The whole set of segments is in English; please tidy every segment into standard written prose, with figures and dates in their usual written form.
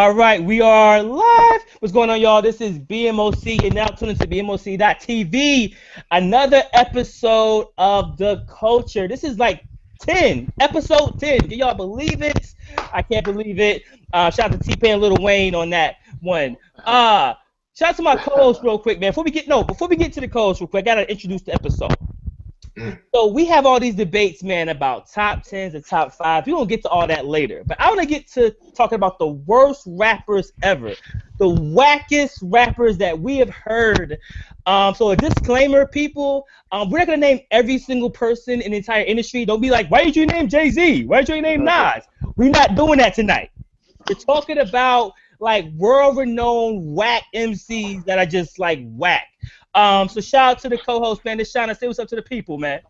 All right, we are live. What's going on, y'all? This is BMOC. You're now tuned into BMOC.TV. Another episode of The Culture. This is like episode 10. Can y'all believe it? I can't believe it. Shout out to T-Pain and Lil Wayne on that one. Shout out to my co-host real quick, man. Before we get to the co-host real quick, I got to introduce the episode. So we have all these debates, man, about top 10s and top 5. We're going to get to all that later. But I want to get to talking about the worst rappers ever. The wackest rappers that we have heard. So a disclaimer, people, we're not going to name every single person in the entire industry. Don't be like, why did you name Jay-Z? Why did you name Nas? We're not doing that tonight. We're talking about, like, world-renowned whack MCs that are just, like, whack. So shout out to the co-host, man. This Shauna, say what's up to the people, man.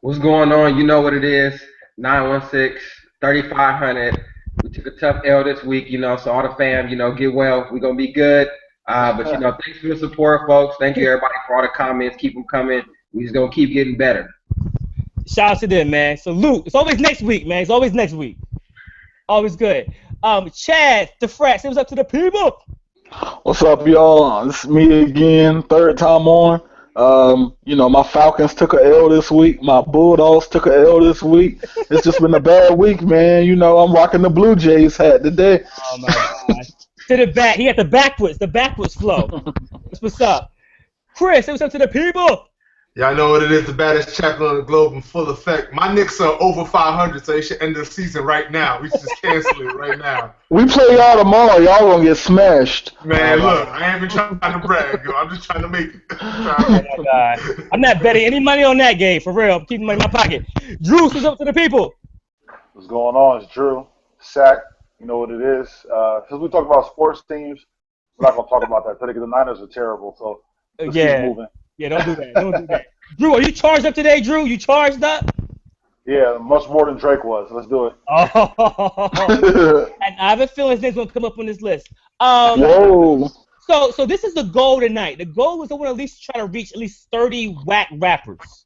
What's going on? You know what it is. 916-3500. We took a tough L this week, so all the fam, get well. We're going to be good. But, thanks for the support, folks. Thank you, everybody, for all the comments. Keep them coming. We just going to keep getting better. Shout out to them, man. Salute. It's always next week, man. It's always next week. Always good. Chad, the frat, say what's up to the people. What's up, y'all? This is me again, third time on. My Falcons took a L this week. My Bulldogs took a L this week. It's just been a bad week, man. I'm rocking the Blue Jays hat today. Oh, my gosh. To the back. He got the backwards flow. That's what's up. Chris, say what's up to the people. Y'all know what it is, the baddest chapter on the globe in full effect. My Knicks are over 500, so they should end the season right now. We should just cancel it right now. We play y'all tomorrow. Y'all gonna get smashed. Man, look, I ain't even trying to brag, yo. I'm just trying to make it. Oh, my God. I'm not betting any money on that game, for real. I'm keeping money in my pocket. Drew, what's up to the people? What's going on? It's Drew. Sack. You know what it is. Since we talk about sports teams, we're not gonna talk about that today because the Niners are terrible. So let's keep moving. Yeah, don't do that. Don't do that. Drew, are you charged up today, Drew? You charged up? Yeah, much more than Drake was. Let's do it. Oh. And I have a feeling his name's going to come up on this list. Whoa. So this is the goal tonight. The goal is I want to at least try to reach at least 30 whack rappers.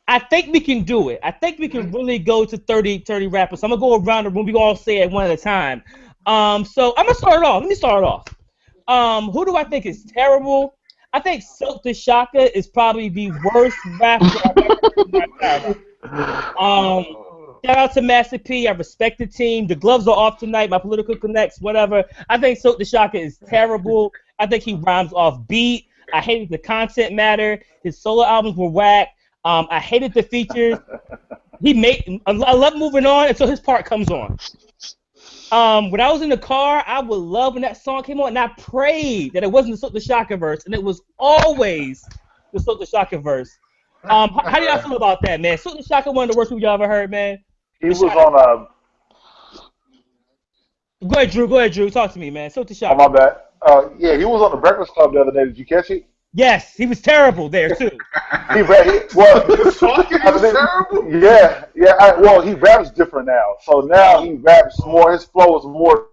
I think we can do it. I think we can really go to 30 rappers. So I'm going to go around the room. We all say it one at a time. So I'm going to start it off. Let me start it off. Who do I think is terrible? I think Silk the Shocker is probably the worst rapper I've ever heard in my entire life. Shout out to Master P. I respect the team. The gloves are off tonight. My political connects, whatever. I think Silk the Shocker is terrible. I think he rhymes off beat. I hated the content matter. His solo albums were whack. I hated the features. I love moving on until his part comes on. When I was in the car, I would love when that song came on, and I prayed that it wasn't the Silk the Shocker verse, and it was always the Silk the Shocker verse. How do y'all feel about that, man? Silk the Shocker, one of the worst people y'all ever heard, man. He was on Go ahead, Drew. Talk to me, man. Silk the Shocker. Oh, my bad. He was on the Breakfast Club the other day. Did you catch it? Yes, he was terrible there too. He was terrible. Yeah. He raps different now. So now he raps more. His flow is more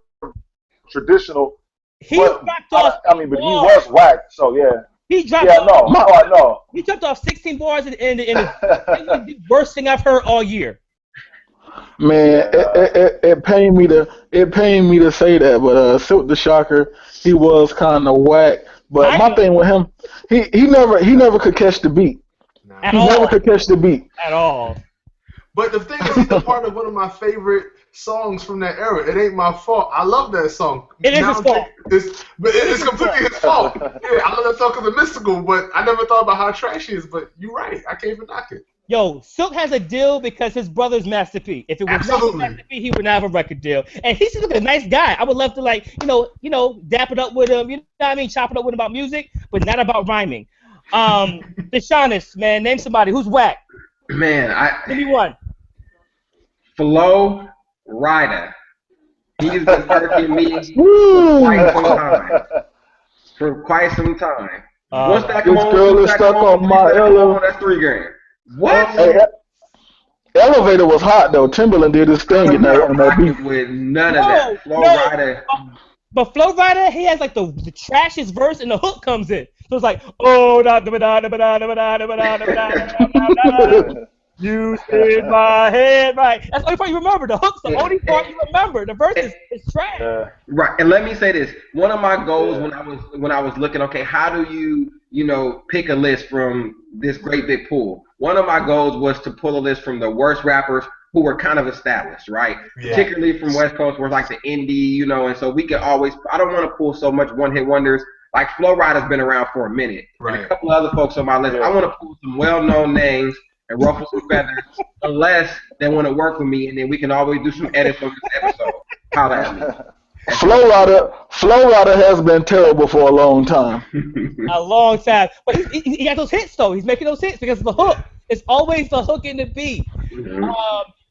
traditional. He dropped off. But he was whack. So yeah. He dropped. Yeah, off, no. He dropped off 16 bars and it was the worst thing I've heard all year. Man, it pained me to say that, but Silk the Shocker, he was kind of whack. But my thing with him, he never could catch the beat. Never could catch the beat at all. But the thing is, he's a part of one of my favorite songs from that era. It Ain't My Fault. I love that song. It is his fault. It's completely his fault. Yeah, I love that song because it's mystical, but I never thought about how trash he is. But you're right. I can't even knock it. Yo, Silk has a deal because his brother's Master P. If it was not Master P, he would not have a record deal. And he's just a nice guy. I would love to dap it up with him, chop it up with him about music, but not about rhyming. Deshaunus, man, name somebody who's whack. Man, Give me one. Flo Rida. He's been hurting me for quite some time. Once that this girl is stuck on my elevator. That's $3,000. What? Hey, Elevator was hot though. Timberland did his thing in that beat. With none of that. Flo Rida. But Flo Rida, he has like the trashiest verse and the hook comes in. So it's like, oh, da da da da da da da da da da da da. You in my head, right? That's the only part you remember. The hook's the only part you remember. The verse is trash. Right, and let me say this: one of my goals when I was looking, okay, how do you pick a list from this great big pool? One of my goals was to pull a list from the worst rappers who were kind of established, right? Yeah. Particularly from West Coast, where like the indie, and so we can always. I don't want to pull so much one-hit wonders. Like Flo Rida's been around for a minute, right? And a couple of other folks on my list. I want to pull some well-known names and ruffle some feathers, unless they want to work with me, and then we can always do some edits on this episode. Holla at me. Flo Rida has been terrible for a long time. A long time. But he got those hits, though. He's making those hits because of the hook. It's always the hook in the beat. Mm-hmm.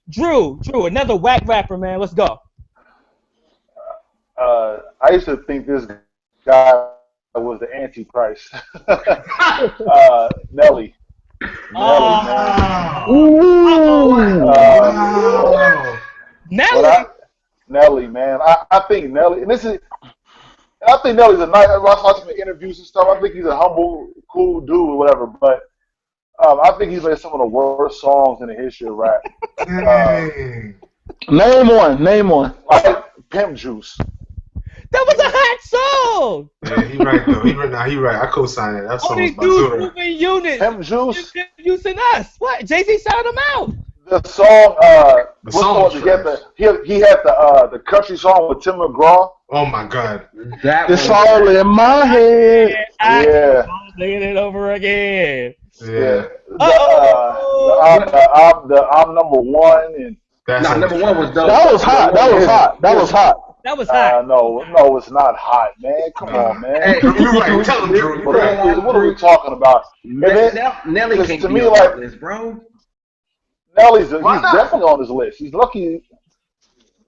Drew, another whack rapper, man. Let's go. I used to think this guy was the Antichrist. Nelly. Nelly, man. I think Nelly, and I think Nelly's a nice. I watch him in interviews and stuff. I think he's a humble, cool dude or whatever. But I think he's made some of the worst songs in the history of rap. Name one. Like Pimp Juice. That was a hot song. Yeah, he right though. He right. I co-sign it. That song was dudes moving units. Pimp Juice. Pimp Juice and us. What? Jay-Z shouted him out. The song. He had the country song with Tim McGraw. Oh my God. It's all in my head. Yeah. Singing it over again. Yeah. I'm number one and. Number one was dope. That was hot. That was hot. No, it's not hot, man. Come on, man. Hey, you're right. Tell him, Drew. What are we talking about? Nelly can't be on this, bro. He's definitely on this list. He's lucky.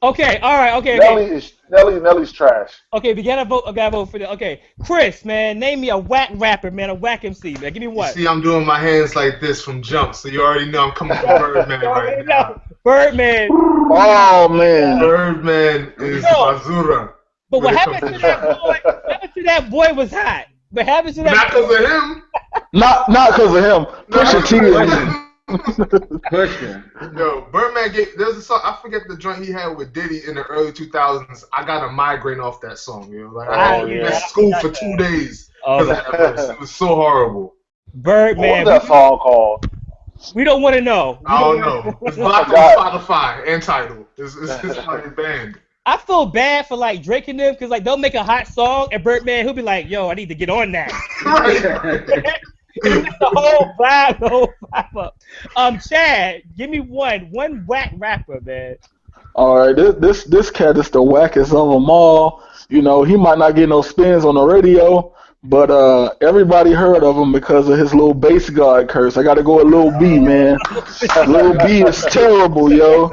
Okay, all right, okay. Nelly's trash. Okay, we gotta vote for that. Okay, Chris, man, name me a whack rapper, man, a whack MC, man. Give me one. See, I'm doing my hands like this from Jump, so you already know I'm coming from Birdman right now. Birdman. Oh man. Birdman is Mazura. But what happened to that boy? What happened to that boy was hot. What happened to that? Not because of him. Not because of him. Pusha T. Pusha. Yo, Birdman there's a song, I forget the joint he had with Diddy in the early 2000s. I got a migraine off that song, Like I missed school for 2 days because of that verse. It was so horrible. Birdman. What's that song called? We don't want to know. I don't know. It's blocked on Spotify and Tidal. It's like a band. I feel bad for like Drake and them because like they'll make a hot song and Birdman he'll be like, "Yo, I need to get on that." the whole vibe up. Chad, give me one whack rapper, man. All right, this cat is the wackest of them all. He might not get no spins on the radio, but everybody heard of him because of his little bass guard curse. I got to go with Lil B, man. Lil B is terrible, yo.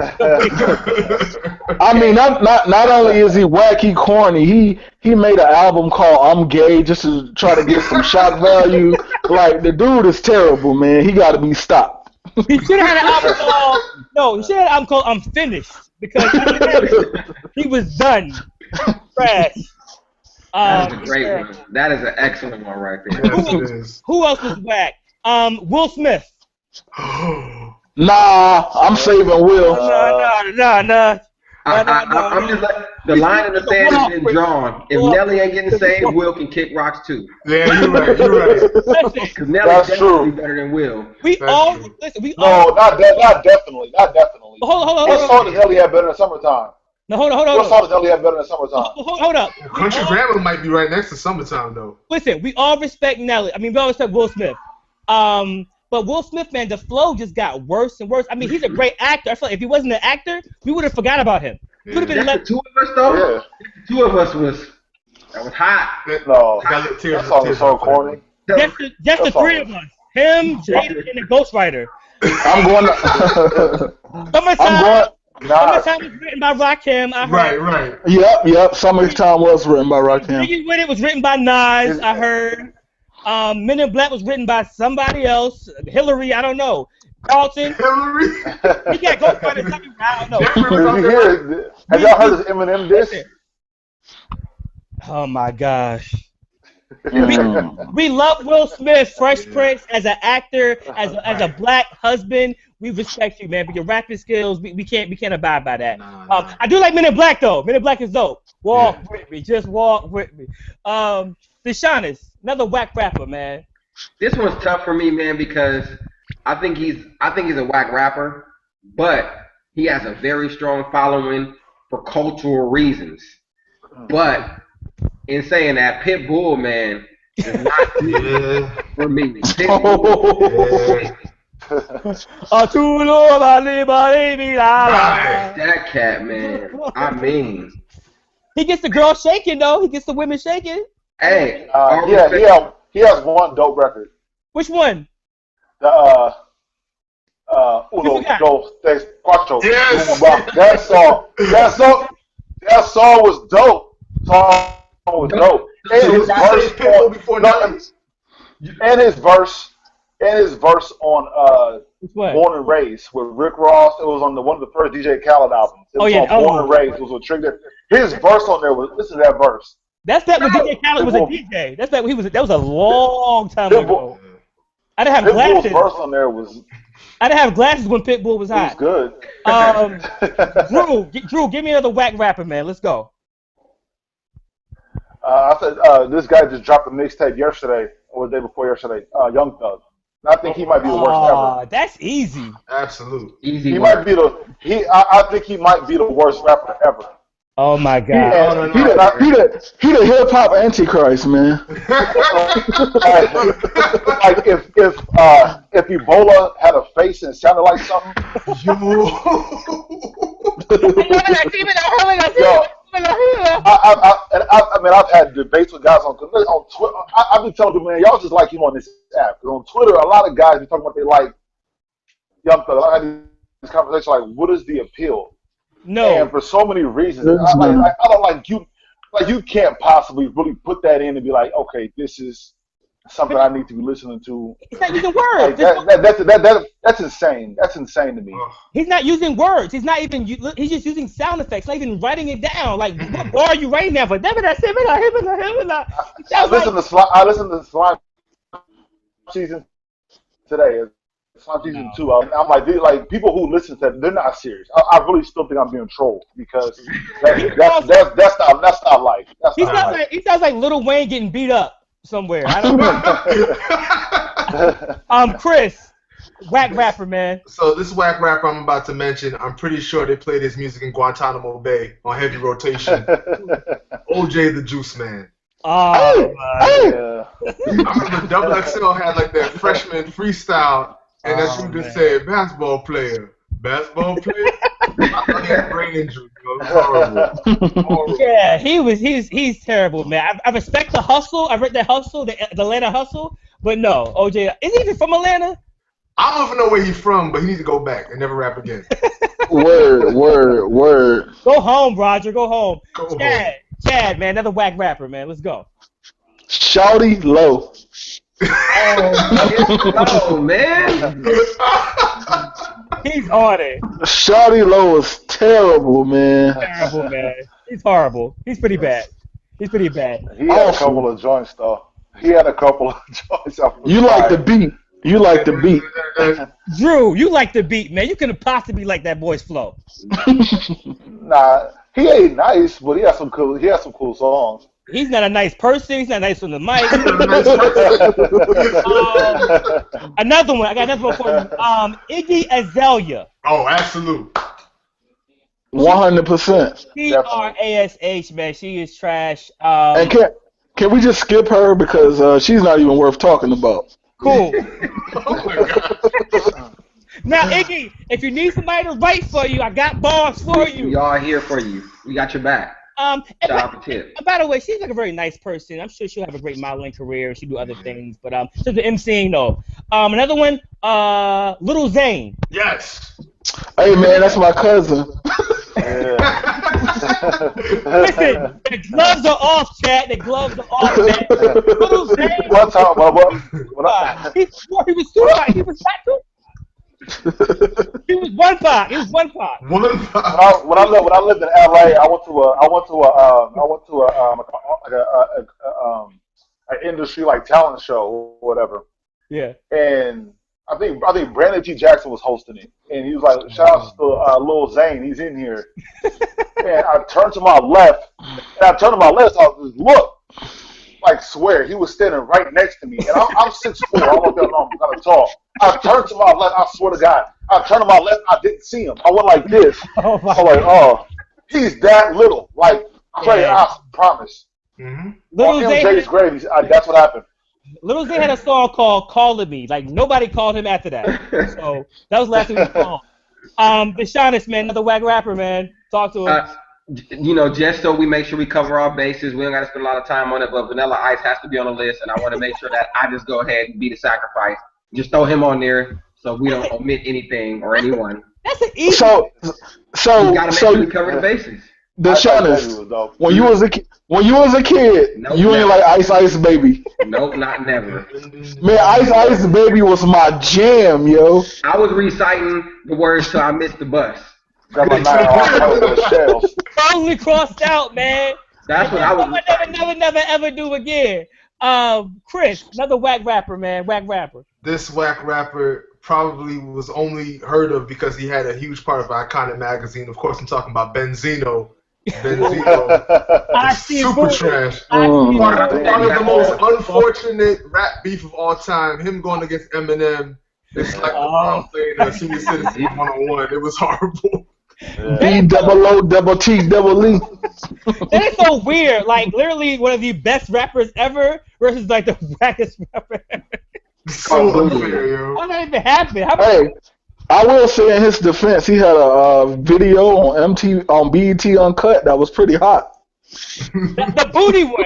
I mean, not only is he whack, he corny. He made an album called I'm Gay just to try to get some shock value. Like, the dude is terrible, man. He got to be stopped. He should have had an album called I'm Finished because he was done. Trash. That is a great one. That is an excellent one right there. Who else was whack? Will Smith. Nah, I'm saving Will. Nah. I'm just like the line in the sand has been drawn. If Nelly ain't getting saved, Will can kick rocks too. Yeah, you're right. Because Nelly's definitely better than Will. Not definitely. Hold on. What song does Nelly have better than Summertime? No, hold on. What song does Nelly have better than Summertime? Hold up. Country Grammar might be right next to Summertime though. Listen, we all respect Nelly. I mean, we all respect Will Smith. But Will Smith, man, the flow just got worse and worse. I mean, he's a great actor. I feel like if he wasn't an actor, we would have forgot about him. Could have been left. Two of us though. Yeah. Two of us was hot. No, that song was so corny. Just the three of us. Him, Jada, and the Ghostwriter. I'm going to. Summertime was written by Rakim. I heard. Right. Yep. Summertime was written by Rakim. Biggie With It was written by Nas. I heard. Men in Black was written by somebody else. Hillary, I don't know. Carlton. Hillary. He got Ghostwriter. I don't know. Have y'all heard of Eminem diss? Oh my gosh. We love Will Smith, Fresh Prince, as an actor, as a black husband. We respect you, man, but your rapping skills, we can't abide by that. Nah. I do like Men in Black though. Men in Black is dope. Walk with me, just walk with me. Deshaunus, another whack rapper, man. This one's tough for me, man, because I think he's a whack rapper, but he has a very strong following for cultural reasons. But in saying that, Pitbull, man, is not good for me. Pitbull. That cat, man. I mean, he gets the girls shaking though. He gets the women shaking. Hey, he has one dope record. Which one? The Uno, Dos, Tres, Cuatro. Yes. That song was dope. And his verse on Born and Raised with Rick Ross. It was on one of the first DJ Khaled albums. It was on Born and Raised. It was a trick. His verse on there was, listen to that verse. That's back when DJ Khaled was a DJ. That's back when that was a long time ago. I didn't have glasses. Pitbull's verse on there was. I didn't have glasses when Pitbull was hot. It was good. Drew, give me another whack rapper, man. Let's go. I said this guy just dropped a mixtape yesterday or the day before yesterday. Young Thug. I think he might be the worst ever. That's easy. Absolute. Easy. He might be I think he might be the worst rapper ever. Oh my God. He the hip hop antichrist, man. Like if Ebola had a face and sounded like something. I've had debates with guys on Twitter. I've been telling people, man, y'all just like him on this app. Because on Twitter, a lot of guys be talking about they like Young Thug. I had this conversation like, what is the appeal? No. And for so many reasons, I don't like you. Like you can't possibly really put that in and be like, okay, this is something I need to be listening to. He's not using words. Like that's insane. That's insane to me. He's not using words. He's not even. He's just using sound effects. Not even writing it down. Like what bar are you writing now? But I listened to Slime season today. Slime season 2. I'm like people who listen to that, they're not serious. I really still think I'm being trolled because that's not life. He sounds like Lil Wayne getting beat up somewhere. I don't know. Chris, whack rapper, man. So this whack rapper I'm about to mention, I'm pretty sure they played his music in Guantanamo Bay on heavy rotation. OJ the Juice Man. Oh, I remember Double XL had like that freshman freestyle, and that dude just said, basketball player. Brain injury, horrible. Yeah, he's terrible, man. I respect the hustle. I read that hustle, the Atlanta hustle, but no, OJ, is he even from Atlanta? I don't even know where he's from, but he needs to go back and never rap again. Word. Go home, Roger. Go home. Chad, man, another whack rapper, man. Let's go. Shawty Low. Oh, man. He's on it. Shawty Low is terrible, man. Terrible, man. He's horrible. He's pretty bad. He had a couple of joints, though. You like the beat. Drew, you like the beat, man. You couldn't possibly like that boy's flow. Nah, he ain't nice, but he has some cool songs. He's not a nice person. He's not nice on the mic. Another one. I got another one for you. Iggy Azalea. Oh, absolute. 100%. TRASH, man. She is trash. And can we just skip her because she's not even worth talking about? Cool. Oh my God. Now, Iggy, if you need somebody to write for you, I got bars for you. We are here for you. We got your back. Shout out to Tip. By the way, she's like a very nice person. I'm sure she'll have a great modeling career. She'll do other things, but she's the MCing though. Another one, Lil Zane. Yes. Hey man, that's my cousin. Listen, the gloves are off, Chad. The gloves are off, man. Lil Zane. One time, He was too hot. He was hot too. He was one pot. When I lived in LA, I went to an industry like talent show or whatever. Yeah. And I I think Brandon T. Jackson was hosting it, and he was like, "Shout out to Lil Zane, he's in here." And I turned to my left, I was look, like swear, he was standing right next to me, and I'm 6'4", I don't know if y'all know I'm kind of tall. I turned to my left, I swear to God, I turned to my left, I didn't see him. I went like this. Oh my I'm like, oh, he's that little. Like, I promise. Little On Zay, MJ's grave, that's what happened. Little Zay had a song called "Calling Me." Like nobody called him after that. So that was the last thing we called. Deshaunus, man, another whack rapper, man. Talk to him. You know, just so we make sure we cover our bases, we don't got to spend a lot of time on it, but Vanilla Ice has to be on the list, and I want to make sure that I just go ahead and be the sacrifice. Just throw him on there so we don't omit anything or anyone. That's an easy. So we got to make sure we cover the bases. Deshaunus, when you was a kid, nope, you ain't like Ice Baby. Nope, not never. Man, Ice Baby was my jam, yo. I was reciting the words till I missed the bus. Got my shells. Totally crossed out, man. That's what I was. Never ever do again. Chris, another whack rapper, man. Whack rapper. This whack rapper probably was only heard of because he had a huge part of Iconic magazine. Of course, I'm talking about Benzino. I see super trash. Part of the most unfortunate rap beef of all time. Him going against Eminem. It's like playing a senior citizen 1-on-1. It was horrible. B-double-O-double-T-double-E. That is so weird. Like literally one of the best rappers ever versus like the wackest rapper ever. So unfair, yo. How did that even happen? Hey, I will say in his defense, he had a video on BET Uncut that was pretty hot. The booty one.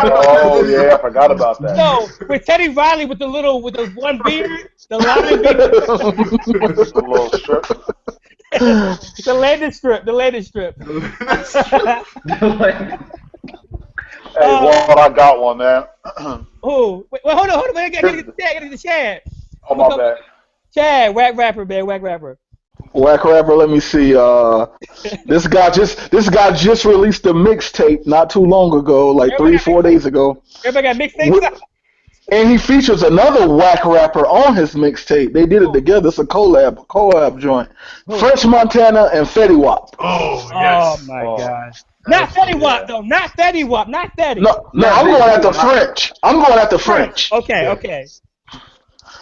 Oh yeah, I forgot about that. No, with Teddy Riley with the one beard, the line beard. The little strip. The landing strip. Hey, Walt, I got one, man. Oh, wait, hold on. I gotta get the Chad. Oh, my bad. Chad, whack rapper, man, whack rapper. Whack rapper, let me see. This guy just released a mixtape not too long ago, like 3-4 days ago. Everybody got mixtapes. And he features another whack rapper on his mixtape. They did it together. It's a collab joint. French Montana and Fetty Wap. Oh, yes. Oh, my gosh. Not Fetty Wap, though. Not Fetty Wap. Not Fetty. No, I'm going after French. Okay.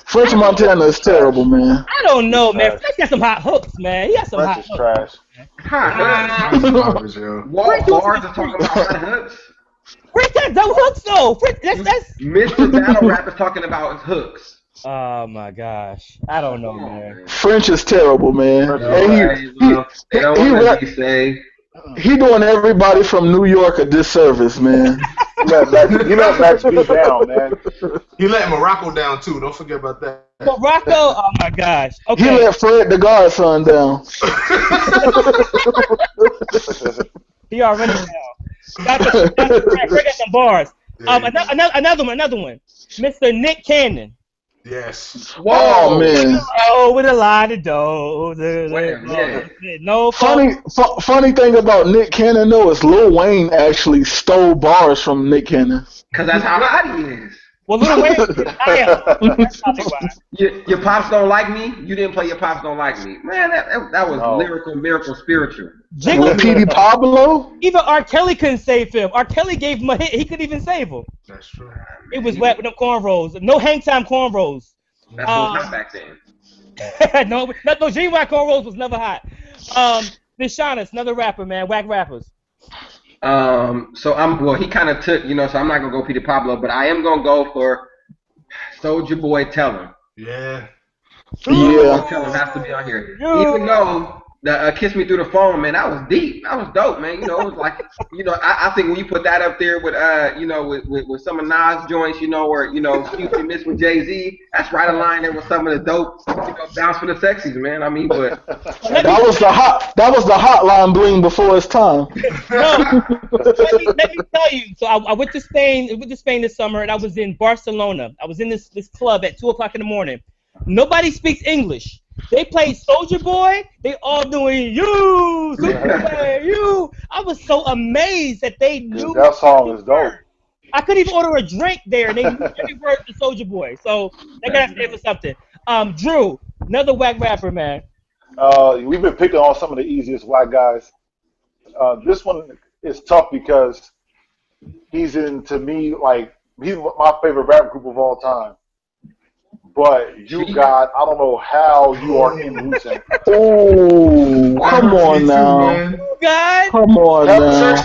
French Montana is terrible, man. I don't know, man. French got some hot hooks, man. He got some French hot is hooks. trash. Walt Bars are talking about hot hooks. French got double hooks, though. That's Mr. Battle Rap is talking about hooks. Oh, my gosh. I don't know, man. French is terrible, man. He doing everybody from New York a disservice, man. He let Max B down, man. He let Morocco down too. Don't forget about that. Morocco? Oh my gosh. Okay. He let Fred the Godson down. He already down. Fred got some bars. Another one. Mr. Nick Cannon. Yes. Whoa, man. Oh, with a lot of dough. No. Funny thing about Nick Cannon though is Lil Wayne actually stole bars from Nick Cannon. Cause that's how hot he is. Well, Lil Wayne, that's probably why. Your pops don't like me. You didn't play Your Pops Don't Like Me. Man, that was lyrical, miracle, spiritual. With P.D. Pablo? Even R. Kelly couldn't save him. R. Kelly gave him a hit. He couldn't even save him. That's true. It was wet with them cornrows. No hang time cornrows. That's what was not back then. no, G-Wack cornrows was never hot. Deshaunus, another rapper, man. Whack rappers. So he kind of took, so I'm not going to go Peter Pablo, but I am going to go for Soulja Boy Tell Him. Yeah. Tell Him has to be on here. Even though the Kiss Me Through the Phone, man, that was deep. That was dope, man. It was like, I think when you put that up there with, with some of Nas joints, where, Houston Miss with Jay-Z, that's right in line there with some of the dope, Bounce for the Sexies, man. I mean, but that was the hotline bling before its time. No, let me tell you. So I went to Spain this summer, and I was in Barcelona. I was in this club at 2:00 in the morning. Nobody speaks English. They played Soulja Boy. They all doing you. I was so amazed that they knew. That song is dope. I couldn't even order a drink there, and they knew every word to Soulja Boy. So they gotta stand for something. Drew, another whack rapper, man. We've been picking on some of the easiest white guys. This one is tough because he's to me, like, he's my favorite rap group of all time. But you got, I don't know how you are in Wu-Tang. Oh, come on now. You got? Come on now.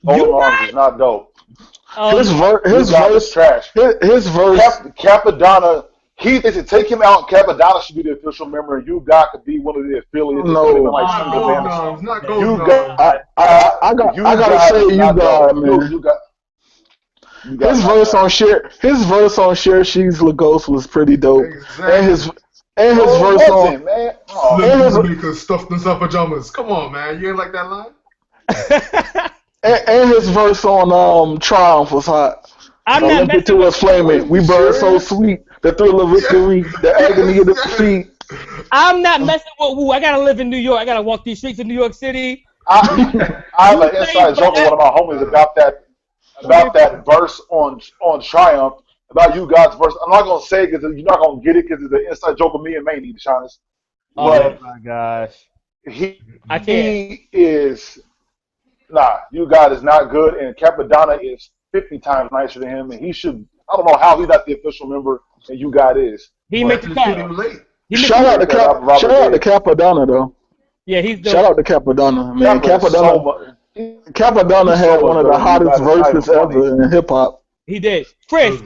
Hold on, is not dope. His verse trash. His verse. Capadonna. He thinks to take him out. Capadonna should be the official member. You got to be one of the affiliates. No, not gold. I gotta say, you got, man. His verse on Share She's Lagos was pretty dope. Exactly. And his verse on man. Because stuffed inside pajamas. Come on, man. You ain't like that line? and his verse on Triumph was hot. Olympic to us flaming. We burn so sweet. The thrill of victory, the agony of defeat. I'm not messing with Wu. I gotta live in New York. I gotta walk these streets of New York City. I have an inside joke with one of my homies about that verse on Triumph, about you guys' verse. I'm not gonna say it because you're not gonna get it because it's an inside joke with me and Manny, to be honest. Oh my gosh. He is you guys is not good, and Capadonna is 50 times nicer than him, and he should. I don't know how he's not the official member, and you guys is. He makes the cut. Shout out to Capadonna though. Yeah, he's dope. Shout out to Capadonna, man. Capadonna had one of the hottest verses ever in hip hop. He did. Chris,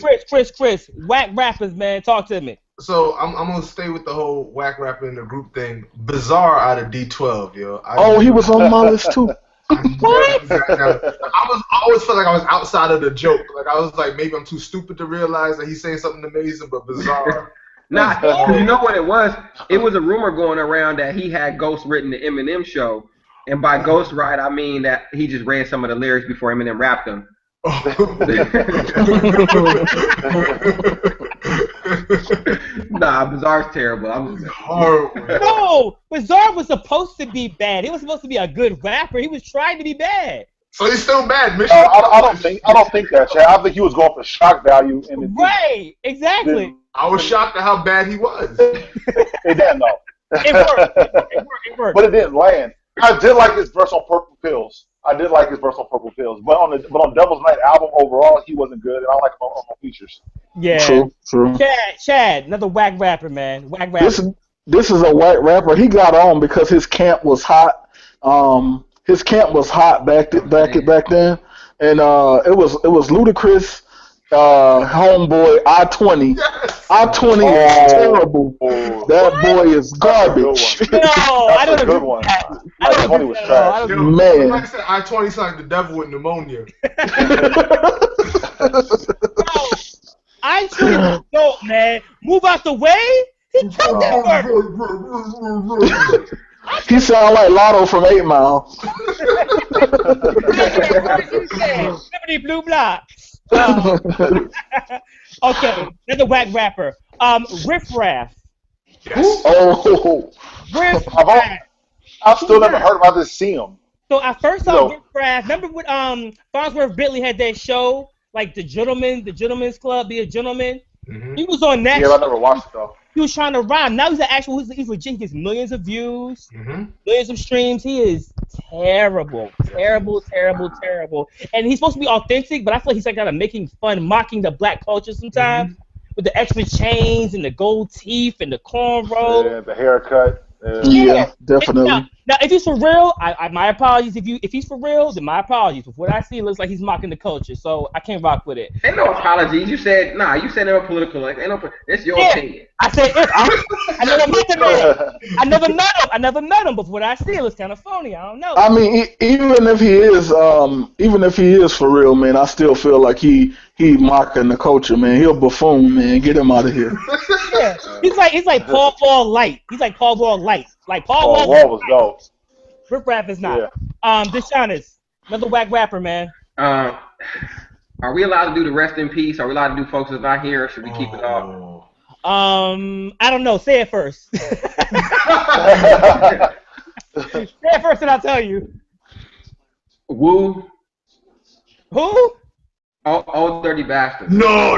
whack rappers, man. Talk to me. So I'm gonna stay with the whole whack rapper in the group thing. Bizarre out of D12, yo. He was on my list too. What? I always felt like I was outside of the joke. Like I was like, maybe I'm too stupid to realize that he's saying something amazing, but bizarre. Nah, you know what it was? It was a rumor going around that he had ghost written the Eminem show, and by ghost write I mean that he just read some of the lyrics before Eminem rapped them. Nah, Bizarre's terrible. No, Bizarre was supposed to be bad. He was supposed to be a good rapper. He was trying to be bad. So he's still bad, I don't think that, Chad. I think he was going for shock value. Right, exactly. I was shocked at how bad he was. It didn't though. It worked. But it didn't land. I did like his verse on Purple Pills. But on Devil's Night album overall, he wasn't good, and I like him on features. Yeah. True. Chad, another whack rapper, man. Whack rapper. This is a white rapper. He got on because his camp was hot. His camp was hot back then, and it was Ludacris. Homeboy, I-20. Yes. I-20 is terrible. That boy is garbage. No, I don't agree with that. I-20 was trash. Man. Like I said, I-20's like the devil with pneumonia. No, I-20 was dope, man. Move out the way. He killed that word. He sound like Lotto from 8 Mile. Liberty Blue Block. Okay, another whack rapper. Riff Raff. Yes. Oh. Riff Raff. I've still never heard about this. See him. So I first saw Riff Raff. Remember when Farnsworth Bentley had that show, like the Gentleman's Club, Be a Gentleman? Mm-hmm. He was on that. Yeah, I never watched it though. He was trying to rhyme. Now he's he's legit. He gets millions of views, millions of streams. He is terrible. And he's supposed to be authentic, but I feel like he's like kind of making fun, mocking the black culture sometimes with the extra chains and the gold teeth and the cornrow. Yeah, the haircut. Yeah, definitely. Now, if he's for real, my apologies. If he's for real, then my apologies. But what I see, it looks like he's mocking the culture, so I can't rock with it. Ain't no apologies. You said no political. Like, ain't no. It's your opinion. I said I never met the man. I never met him. But what I see, it looks kind of phony. I don't know. I mean, even if he is for real, man, I still feel like he mocking the culture, man. He'll buffoon, man. Get him out of here. Yeah, he's like Paul Wall light. He's like Paul Wall light. Like Paul Wall was dope. Riff Raff is not. Deshaunus, another whack rapper, man. Are we allowed to do the rest in peace? Are we allowed to do folks that's not here, or should we keep it all? I don't know. Say it first. Say it first, and I'll tell you. Woo. Who? Old dirty bastard. No.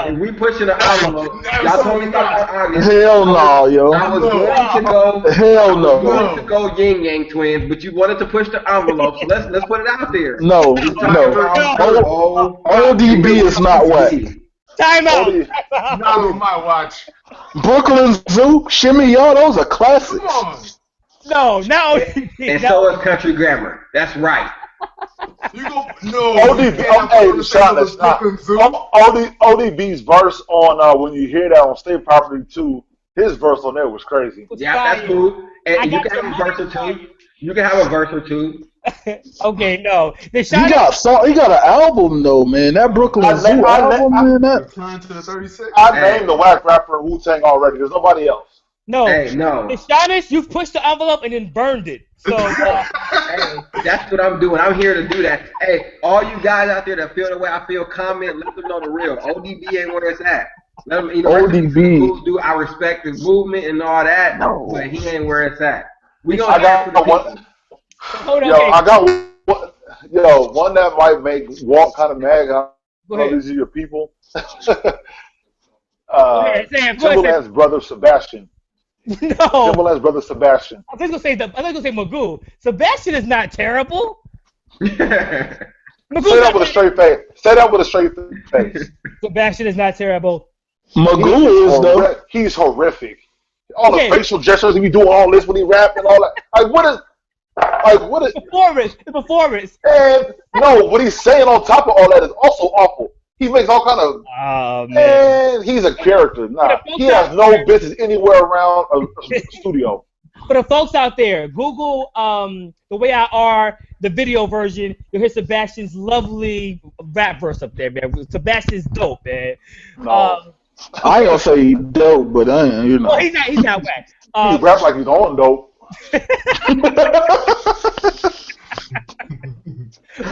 If we pushing the envelope, y'all told me about August. Hell no, yo. I was going to go. Hell no. I was going to go Yin Yang Twins, but you wanted to push the envelope, so let's put it out there. No. ODB is not whack. Time out. Not on my watch. Brooklyn Zoo, Shimmy Y'all, those are classics. Come on. No. And so is Country Grammar. That's right. You go no. ODB's verse on when you hear that on State Property 2, his verse on there was crazy. Yeah, that's cool. And you can have a verse or two. You can have a verse or two. Okay, no. He got an album though, man. That Brooklyn Zoo album, man. Return to the 36. I named the whack rapper in Wu-Tang already. There's nobody else. No. Hey, no. Deshaunus, you've pushed the envelope and then burned it. So hey, that's what I'm doing. I'm here to do that. Hey, all you guys out there that feel the way I feel, comment, let them know the real. ODB ain't where it's at. Let them, ODB. Do I respect the movement and all that, but he ain't where it's at. We gonna I got one. Hold on. I got one. Yo, one that might make Walt kind of mad. These are your people. Timbaland's brother Sebastian. No. Timbaland's brother Sebastian. I was gonna say Magoo. Sebastian is not terrible. Say that with a straight face. Say that with a straight face. Sebastian is not terrible. Magoo is though. He's horrific. All the facial gestures, he be doing all this when he rap and all that. What is the performance? And no, what he's saying on top of all that is also awful. He makes all kind of. Oh man, he's a character. Nah, he has no business anywhere around a studio. For the folks out there, Google The Way I Are, the video version. You'll hear Sebastian's lovely rap verse up there, man. Sebastian's dope, man. No. I ain't gonna say dope, but I ain't, Oh, he's not whack. He rap like he's on dope.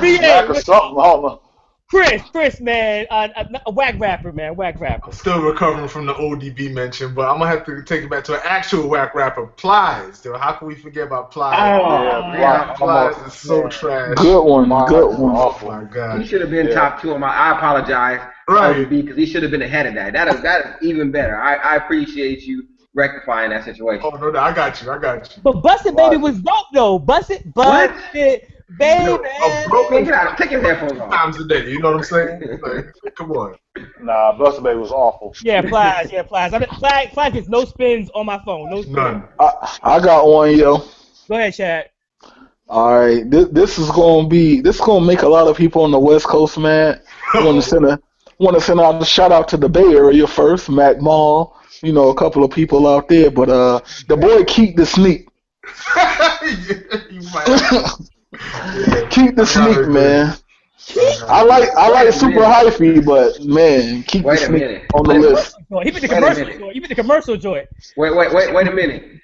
BA, or something, I don't know. Chris, man, a whack rapper, man, whack rapper. I'm still recovering from the ODB mention, but I'm gonna have to take it back to an actual whack rapper, Plies. Dude, how can we forget about Plies? Plies is so trash. Good one. Oh my god. He should have been top 2 on my. I apologize, right? Because he should have been ahead of that. That is even better. I appreciate you rectifying that situation. Oh no, I got you. But Busted Baby was dope though. Busted Baby. Take your headphones off. Times a day, you know what I'm saying? Like, come on. Nah, Busted Baby was awful. Yeah, Plies. I mean, Plies gets no spins on my phone. No spins. None. I got one, yo. Go ahead, Chad. All right, this is gonna make a lot of people on the West Coast mad. Want to send out a shout out to the Bay Area first, Mac Mall. You know, a couple of people out there, but the boy Keep the Sneak. Keep the Sneak, man. I like Super Hyphy, but man, Keep the Sneak on the list. He put the commercial joint. Wait a minute.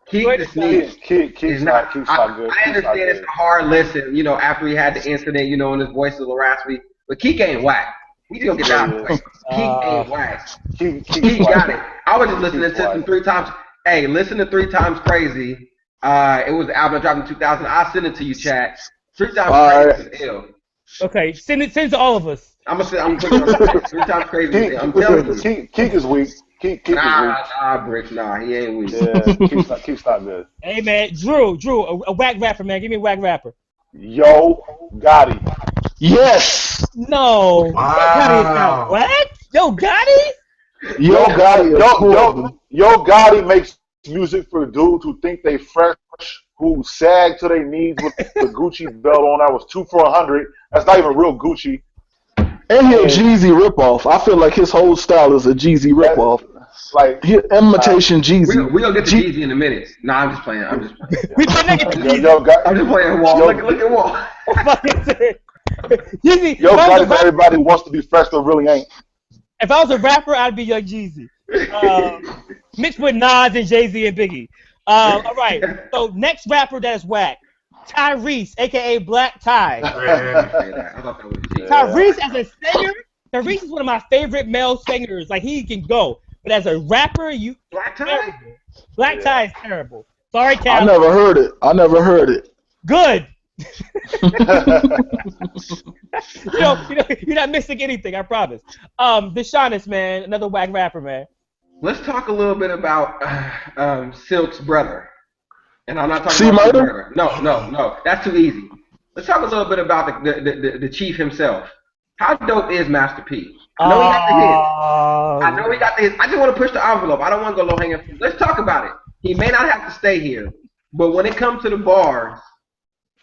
Keep the Sneak. Keith's not good. I understand it's a hard listen, you know, after he had the incident, you know, and his voice was a little raspy, but Keith ain't whack. We just gonna get that. Keith ain't whack. Keith got it. I was just listening to him 3 times. Hey, listen to 3 Times Crazy. It was the album I dropped in 2000. I'll send it to you, chat. 3 Times Crazy is ill. Okay, send it to all of us. I'm putting it on 3 Times Crazy. I'm telling you. Keith is weak. Keith is weak. Bricks. Nah, he ain't weak. Yeah, Keith's not good. Hey man, Drew, a whack rapper, man. Give me a whack rapper. Yo Gotti. Yes. No. Wow. What? Yo Gotti? Yo Gotti makes music for dudes who think they fresh, who sag to their knees with the Gucci belt on. That was 2 for $100. That's not even real Gucci. And he a Jeezy ripoff. I feel like his whole style is a Jeezy ripoff. Like imitation Jeezy. We'll get to Jeezy in a minute. Nah, I'm just playing. We finna get to Jeezy. I'm just playing Wall. Look at Wall. Jeezy. Yo Gotti, everybody wants to be fresh, but really ain't. If I was a rapper, I'd be Young Jeezy. Mixed with Nas and Jay-Z and Biggie. All right. So next rapper that's whack. Tyrese, a.k.a. Black Ty. Tyrese as a singer, Tyrese is one of my favorite male singers. Like, he can go. But as a rapper, you Black Tie? terrible. Black Tie is terrible. Sorry, Cal. I never heard it. Good. You're not missing anything. I promise. Deshaunus, man, another whack rapper, man. Let's talk a little bit about Silk's brother. And I'm not talking C about his Murder? brother. No. That's too easy. Let's talk a little bit about the chief himself. How dope is Master P? I know he got the hits. I know he got the hits. I just want to push the envelope. I don't want to go low hanging fruit. Let's talk about it. He may not have to stay here, but when it comes to the bars,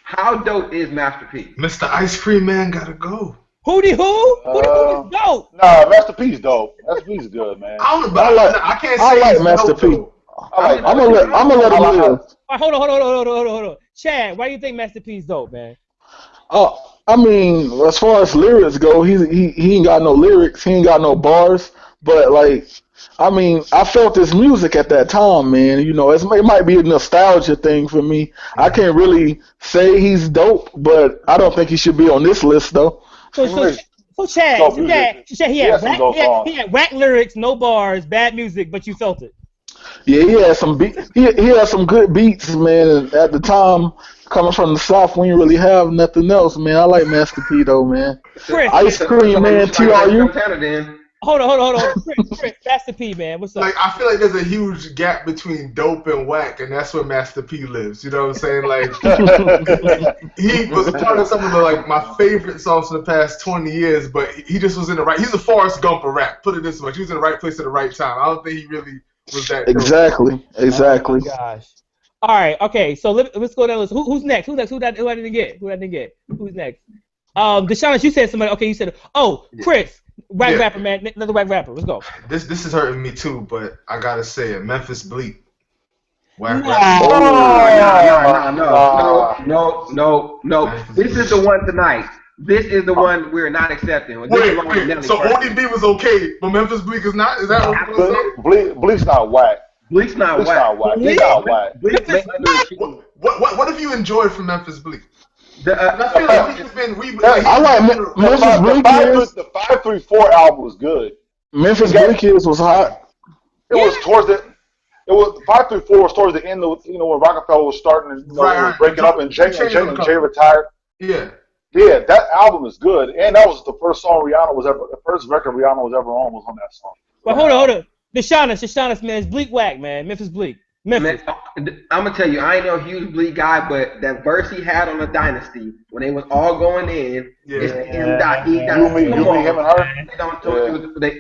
how dope is Master P? Mr. Ice Cream Man gotta go. Who is dope? Nah, Master P's dope. Master P's good, man. I can't say I like he's Master dope, P. though. I'm gonna let him live. Right, hold on. Chad, why do you think Master P's dope, man? I mean, as far as lyrics go, he ain't got no lyrics. He ain't got no bars. But like, I mean, I felt his music at that time, man. You know, it might be a nostalgia thing for me. I can't really say he's dope, but I don't think he should be on this list though. So Chad, he had whack lyrics, no bars, bad music, but you felt it. Yeah, he had some he had some good beats, man. And at the time, coming from the South, we didn't really have nothing else, man. I like Master P though, man. Chris, Ice Cream, man. TRU. Hold on. Chris, Master P, man. What's up? Like, I feel like there's a huge gap between dope and whack, and that's where Master P lives. You know what I'm saying? Like, he was part of some of my favorite songs for the past 20 years, but he just was in the right. He's a Forrest Gump of rap. Put it this way, he was in the right place at the right time. I don't think he really was that. Exactly. Oh my gosh. All right. Okay. So let's go down the list. Who's next? Who I didn't get? Who's next? Deshaunus, you said somebody. Okay, you said. Oh, Chris. Rapper, man. Another whack rapper. Let's go. This is hurting me too, but I gotta say it. Memphis Bleak. No. This is the one tonight. This is the one we're not accepting. Wait. So ODB was okay, but Memphis Bleak is not? Is that what you're saying? Bleak's not whack. Bleak's not whack. He's not whack. What have you enjoyed from Memphis Bleak? I feel like I like Memphis Bleak. The 534 album was good. Memphis Bleak was hot. It was 534 was towards the end of when Rockefeller was starting and breaking up and Jay retired. Yeah, that album is good, and that was the first record Rihanna was ever on was on that song. Well, hold on. Deshaunus, man, it's Bleak whack, man. Memphis Bleak. Man, I'm gonna tell you, I ain't no huge Bleak guy, but that verse he had on the Dynasty when they was all going in, it's him. You mean him and her?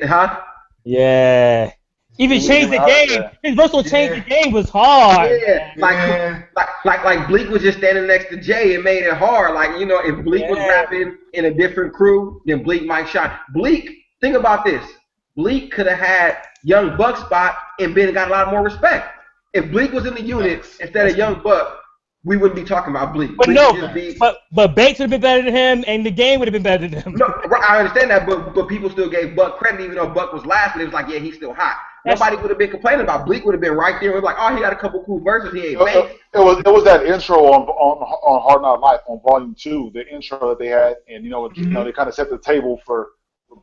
Huh? Yeah. Even changed the game. His verse on change the game was hard. Yeah, like Bleak was just standing next to Jay and made it hard. Like if Bleak was rapping in a different crew, then Bleak might shine. Bleak, think about this. Bleak could have had Young Buck spot and got a lot more respect. If Bleak was in the unit instead of Young Buck, we wouldn't be talking about Bleak. But but Banks would have been better than him, and the game would have been better than him. No, I understand that, but people still gave Buck credit, even though Buck was last, and it was like, yeah, he's still hot. Nobody would have been complaining about Bleak. Would have been right there. It was like, oh, he got a couple cool verses. He ain't Banks. It was that intro on Hard Knock Life on Volume 2, the intro that they had, and they kind of set the table for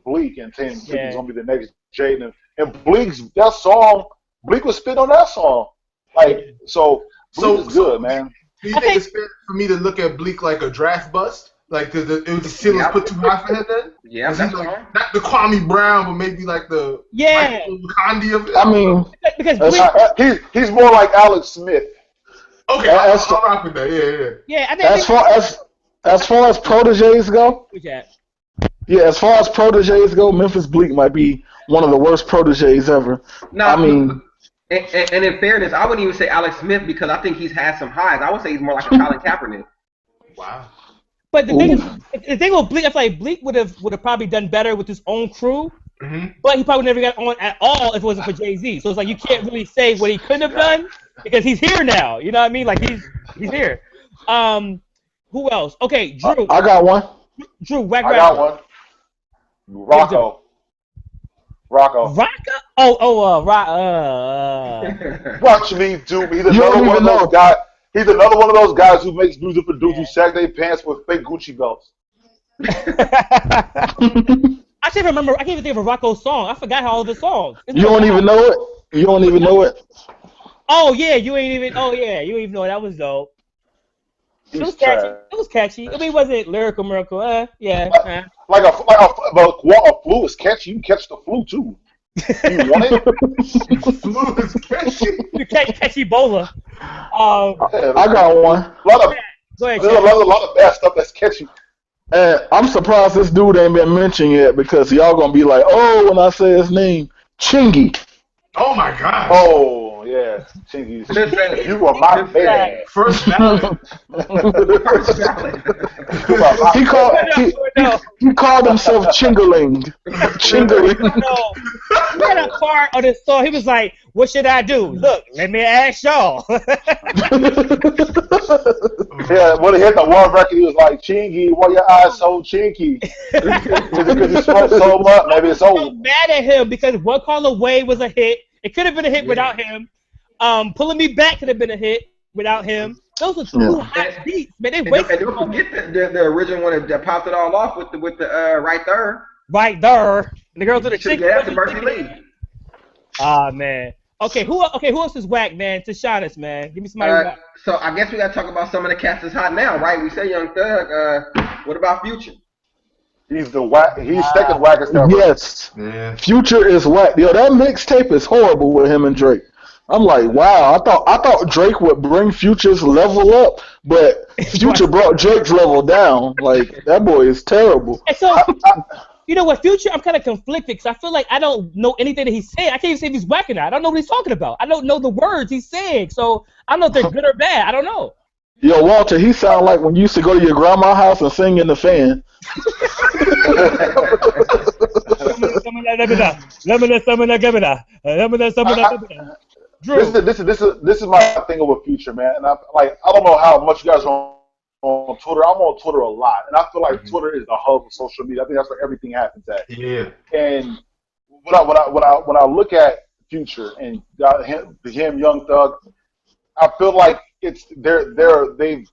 Bleak and saying Bleak was gonna be the next Jaden, and Bleak was spit on that song. Bleak is good, man. Do you think it's fair for me to look at Bleak like a draft bust? Like the ceilings put too high for him then? Yeah, that's fine. Not the Kwame Brown, but maybe like the Michael Condi of it. I mean, because he's more like Alex Smith. Okay, I'll rock with that. Yeah. I think as far as proteges go, as far as proteges go, Memphis Bleak might be one of the worst proteges ever. No, I mean. And in fairness, I wouldn't even say Alex Smith because I think he's had some highs. I would say he's more like a Colin Kaepernick. Wow. But the thing with Bleak, I feel like Bleak would have probably done better with his own crew, but he probably never got on at all if it wasn't for Jay-Z. So it's like you can't really say what he couldn't have done because he's here now. You know what I mean? Like he's here. Who else? Okay, Drew. I got one. Drew, whack I got one. Rocco. Watch me do. He's another one of those guys. He's another one of those guys who makes music for dudes who sag their pants with fake Gucci belts. I can't remember. I can't even think of a Rocco song. I forgot all of his songs. You don't even know it. You don't even know it. Oh yeah, you ain't even. Oh yeah, you ain't even know that was dope. It was catchy. It was catchy. I mean, was it lyrical miracle? Yeah. Like a flu is catchy. You can catch the flu too. You want it? Flu is catchy. You catch Ebola. I got one. Go ahead, There's a lot of bad stuff that's catchy. And I'm surprised this dude ain't been mentioned yet because y'all gonna be like, oh, when I say his name, Chingy. Oh my God. Oh yeah, Chingy. Listen, You are my man. First ballot. First ballot. He called himself Chingaling. Chingaling. No, he had a part of the song. He was like, "What should I do? Look, let me ask y'all." Yeah, when he hit the one record, he was like, "Chingy, why your eyes so chinky?" Because he smoked so much. Maybe it's over. I'm mad at him because One Call Away was a hit. It could have been a hit without him. Pulling Me Back could have been a hit without him. Those are two hot beats, man. They wasted. And don't forget the original one that popped it all off with the Right There. Right there. And the girls with the chicken. Yeah, the Mercy Lee. Ah man. Okay, who else is whack, man? To shine us, man. Give me somebody. So I guess we gotta talk about some of the cats that's hot now, right? We say Young Thug. What about Future? He's the whack. He's second wackest ever. Yes. Yeah. Future is whack. Yo, that mixtape is horrible with him and Drake. I'm like, wow. I thought Drake would bring Future's level up, but Future brought Drake's level down. Like that boy is terrible. And so, you know what, Future? I'm kind of conflicted because I feel like I don't know anything that he's saying. I can't even say if he's whack or not. I don't know what he's talking about. I don't know the words he's saying, so I don't know if they're good or bad. I don't know. Yo, Walter, he sound like when you used to go to your grandma's house and sing in the fan. Drew. This is my thing with Future, man. And I don't know how much you guys are on Twitter. I'm on Twitter a lot, and I feel like Twitter is the hub of social media. I think that's where everything happens at. Yeah. And when I look at Future and him, Young Thug, I feel like they've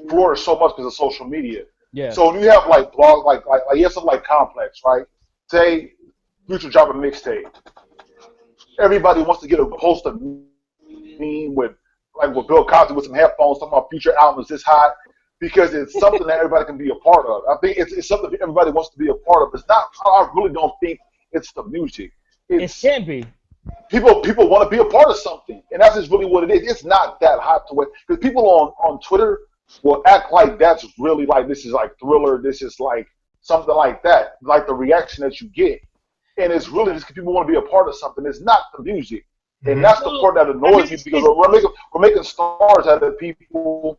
flourished so much because of social media. Yeah. So when you have like blogs like you have something like Complex, right? Say Future drop a mixtape. Everybody wants to get a post of meme with Bill Cosby with some headphones talking about Future album is this hot because it's something that everybody can be a part of. I think it's something that everybody wants to be a part of. It's not. I really don't think it's the music. It can be. People want to be a part of something, and that's just really what it is. It's not that hot to it because people on Twitter will act like that's really like this is like Thriller. This is like something like that, like the reaction that you get. And it's really just because people want to be a part of something. It's not the music. And that's the part that annoys me because we're making stars out of people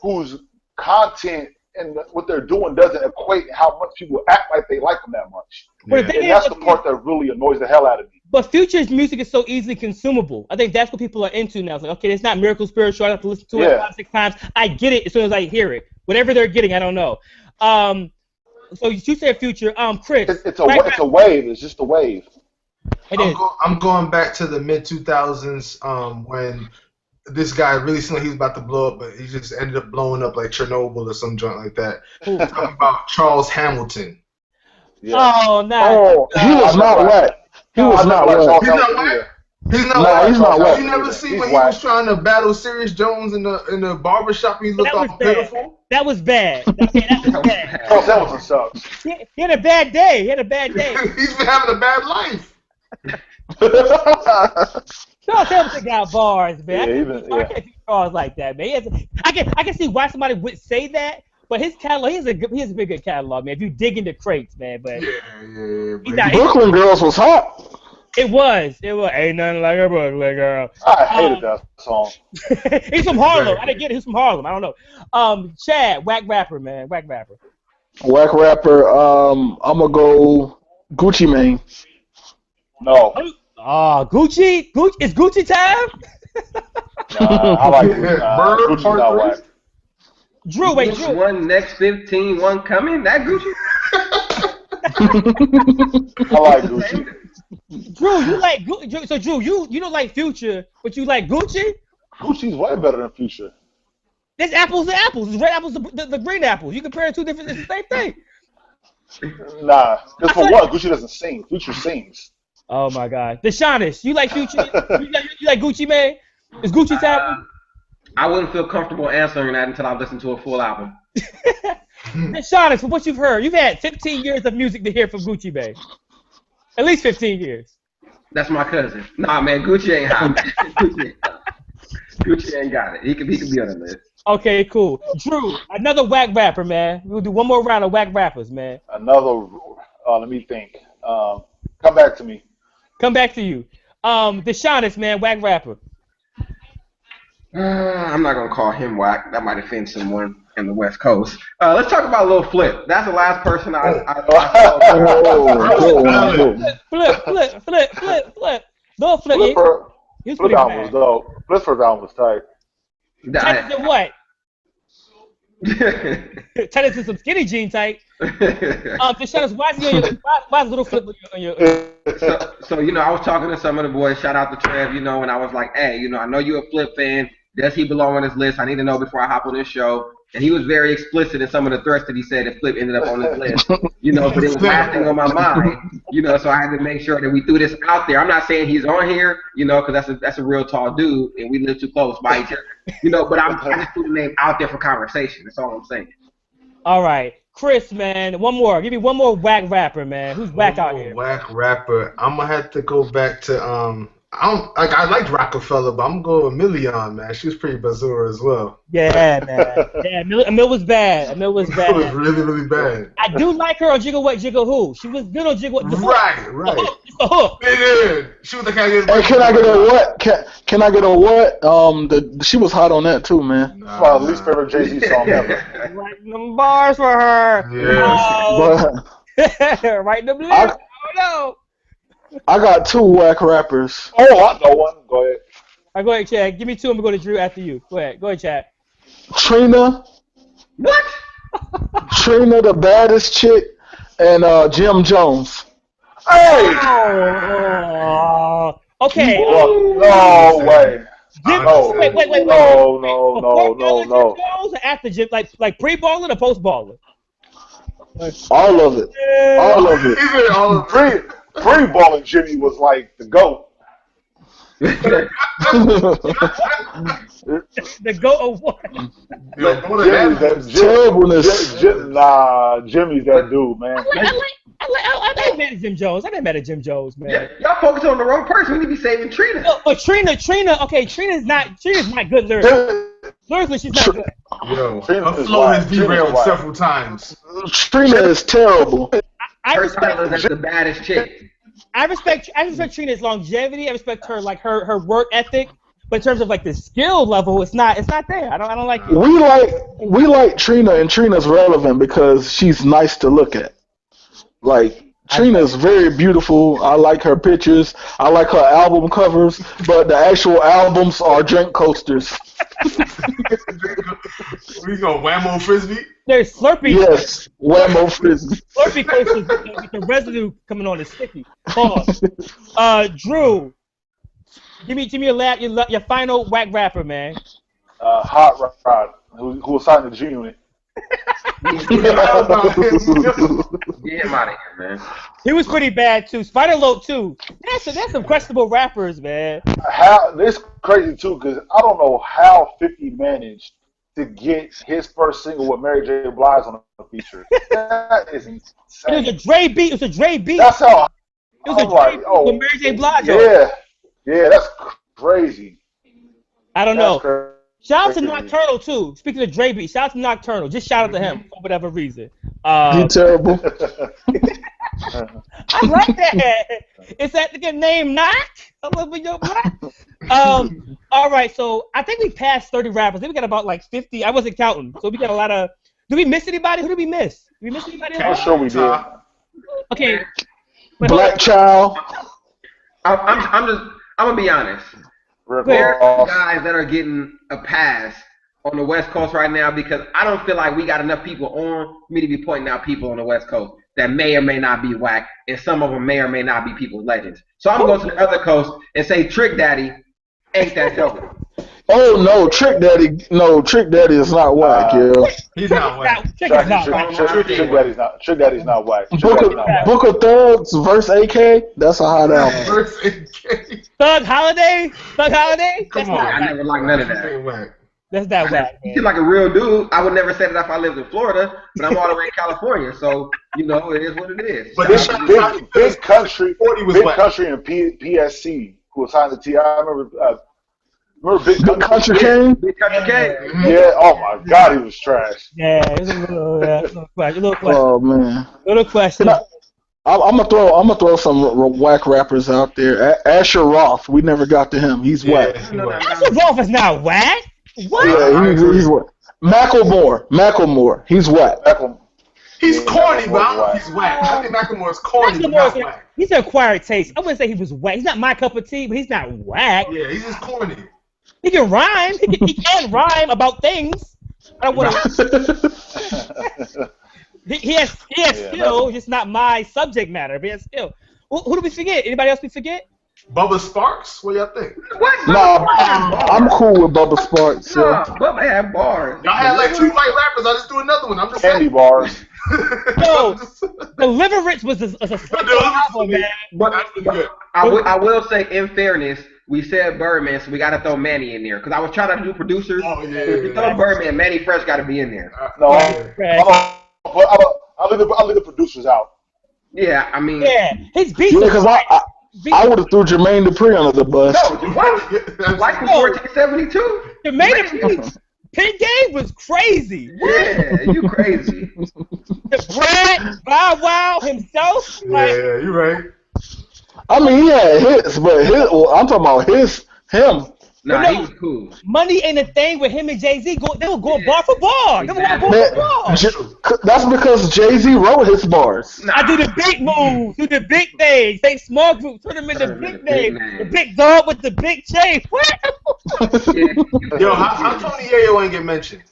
whose content and what they're doing doesn't equate how much people act like they like them that much. Yeah. And that's the part that really annoys the hell out of me. But Future's music is so easily consumable. I think that's what people are into now. It's like, okay, it's not Miracle Spiritual. I have to listen to it 5-6 times. I get it as soon as I hear it. Whatever they're getting, I don't know. So you said Future, Chris. It's a wave. It's just a wave. I'm going back to the mid 2000s when this guy really seemed like he was about to blow up, but he just ended up blowing up like Chernobyl or some joint like that. Talking about Charles Hamilton. Yeah. Oh, no. He was not whack. He was not whack. He's not whack. He's not whack. You never see when he was trying to battle Sirius Jones in the barbershop. He looked all pitiful. That was bad. That was bad. Charles Hamilton sucks. He had a bad day. He's been having a bad life. Charles Hamilton got bars, man. Yeah, I can't see Charles like that, man. I can see why somebody would say that, but his catalog, he has a pretty good catalog, man. If you dig into crates, man. But Brooklyn Girls was hot. It was. Ain't nothing like a Brooklyn girl. I hated that song. He's from Harlem. I didn't get it. He's from Harlem. I don't know. Chad, whack rapper, man. Whack rapper. Whack rapper. I'm gonna go Gucci Mane. No. Gucci? It's Gucci time? I like Gucci's not whack. Drew, wait, Drew. One next 15, one coming. That Gucci? I like Gucci. Drew, you like Gucci? So Drew, you don't like Future, but you like Gucci? Gucci's way better than Future. There's apples and apples. There's red apples, the green apples. You compare two different. It's the same thing. Nah, because for one, Gucci doesn't sing. Future sings. Oh my God, Deshaunus, you like Future? You like Gucci Mane? Is Gucci terrible? I wouldn't feel comfortable answering that until I listened to a full album. Deshaunus, from what you've heard, you've had 15 years of music to hear from Gucci Mane. At least 15 years. That's my cousin. Nah, man, Gucci ain't hot. Gucci ain't got it. He could be on the list. Okay, cool. Drew, another whack rapper, man. We'll do one more round of whack rappers, man. Another. Let me think. Come back to me. Come back to you. Deshaunus, man, whack rapper. I'm not gonna call him whack. That might offend someone in the West Coast. Let's talk about Lil Flip. That's the last person I Flip. Lil Flip. He was pretty album bad. was dope. Flip's first album was tight. Tighter than what? Tighter than some skinny jean tight. Deshaunus, why is Little Flip on your So I was talking to some of the boys. Shout out to Trev, and I was like, hey, I know you're a Flip fan. Does he belong on this list? I need to know before I hop on this show. And he was very explicit in some of the threats that he said if Flip ended up on this list. But it was lasting on my mind. So I had to make sure that we threw this out there. I'm not saying he's on here, because that's a real tall dude and we live too close by each other. But I just threw the name out there for conversation. That's all I'm saying. All right. Chris, man, one more. Give me one more whack rapper, man. Who's whack out here? Whack rapper. I'm gonna have to go back to I liked Rockefeller, but I'm gonna go with Million, man. She was pretty bizarre as well. Yeah, man. Yeah, Emil was bad. Emil was bad. It was really, really bad. I do like her on Jiggle What Jiggle Who. She was good on Jiggle What. Right. It's the hook. Yeah. She was the kind of. Hey, can I get a what? Can I get a what? She was hot on that too, man. That's my least favorite Jay-Z song ever. Writing them bars for her. Yeah. Writing them lyrics. No. I got two whack rappers. Oh, I know one. Go ahead. All right, go ahead, Chad. Give me two. I'm going to go to Drew after you. Go ahead, Chad. Trina. What? Trina, the baddest chick, and Jim Jones. Hey! Oh. Okay. No way. No. Wait. No. Jim Jones or after Jim, like pre-balling or post-balling? All of it. All of it. Even all pre-balling Jimmy was like the GOAT. The GOAT of what? Jimmy's that dude, man. I'm not mad at Jim Jones. I'm not mad at Jim Jones, man. Yeah, y'all focus on the wrong person. We need to be saving Trina. No, but Trina. Okay, Trina's not good lyrically. Lyrically, she's not good. Yo, her flow has derailed several times. Trina is terrible. I respect her as the baddest chick. I respect Trina's longevity. I respect her her work ethic. But in terms of like the skill level, it's not there. I don't like it. We like Trina, and Trina's relevant because she's nice to look at. Like Trina's very beautiful. I like her pictures. I like her album covers, but the actual albums are drink coasters. We go Whammo Frisbee? There's Slurpee. Yes, Whammo Frisbee. Slurpee coasters with the residue coming on is sticky. Pause. Drew, give me your final whack rapper, man. Hot Rod, who was signed to G Unit. Get him out of here, man. He was pretty bad too. Spider Lope too. That's some questionable rappers, man. This crazy too, because I don't know how 50 managed to get his first single with Mary J. Blige on the feature. That is insane. It was a Dre beat. That's how. It was a Dre beat with Mary J. Blige. Yeah, that's crazy. I don't know. Shout out to Nocturnal too. Speaking of Dre beat, shout out to Nocturnal. Just shout out to him for whatever reason. He's terrible. I like that. Is that the name Knock? I love your black. All right, so I think we passed 30 rappers. I think we got about like 50. I wasn't counting, so we got a lot of. Did we miss anybody? Who did we miss? Did we miss anybody? I'm sure we did. Okay. Black Child. I'm gonna be honest. There are guys that are getting a pass on the West Coast right now because I don't feel like we got enough people on me to be pointing out people on the West Coast that may or may not be whack, and some of them may or may not be people's legends. So I'm going to go to the other coast and say Trick Daddy ain't that dope. Oh no, Trick Daddy! No, Trick Daddy is not whack, yeah. He's not whack. Trick is not whack. Trick Daddy's not whack. Book of Thugs verse AK. That's a hot album. Verse AK. Thug Holiday. Come on, I never liked none of that. That's that whack. He seemed like a real dude. I would never say that if I lived in Florida, but I'm all the way in California, so you know it is what it is. But big country and PSC who was signed to T. I remember Big Country King. Big Country King. Yeah. Oh my God, he was trash. Yeah, it was a little question. Oh man. Little question. I'm gonna throw some whack rappers out there. Asher Roth. We never got to him. He's whack. Asher Roth is not whack. What? Yeah, he's whack. Macklemore. He's whack. He's corny, but I don't know if he's whack. I think Macklemore's corny, but not whack. He's an acquired taste. I wouldn't say he was whack. He's not my cup of tea, but he's not whack. Yeah, he's just corny. He can rhyme. He can rhyme about things. I don't want to. he has skill, just not my subject matter. But he has skill. Who do we forget? Anybody else we forget? Bubba Sparks? What do y'all think? What? No, I'm cool with Bubba Sparks. No, Bubba had bars. Y'all had like 2 white rappers. I'll just do another one. I'm just Candy saying. bars. No, Deliverance was a album, man. But I will say, in fairness, we said Birdman, so we got to throw Manny in there. Because I was trying to do producers. Oh, yeah. If you throw Birdman, Manny Fresh got to be in there. No, I'll leave the producers out. Yeah, I mean. Yeah, his beats. Yeah, because I would have threw Jermaine Dupri under the bus. No, what? Like from 1472? Jermaine Dupri. Pin Game was crazy. Yeah, you crazy. The Brad Bow Wow himself. Yeah, you're right. I mean, he had hits, but I'm talking about him. Nah, he was cool. Money ain't a thing with him and Jay-Z. They were going bar for bar. They were going bar for bar. That's because Jay-Z wrote his bars. I do the big moves, do the big things. Take small groups, turn them into big names. The big dog with the big chain. Yo, how Tony Yayo ain't get mentioned?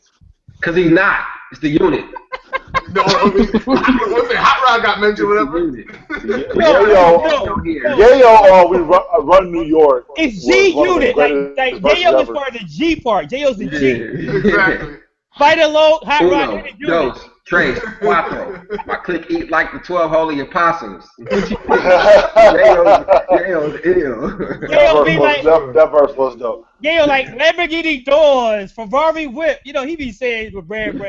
Because he's not. It's the unit. No, I mean, Hot Rod got mentioned, whatever. Yayo, we run New York. It's G Unit. Like Yayo is part of the G part. Yayo's the G. Exactly. Fight alone, Hot Rod. Uno, dos, tres, cuatro. My clique eat like the 12 holy apostles. Yayo's ill. That verse was dope. Yayo like Lamborghini doors, Ferrari whip. You know, he be saying with brand.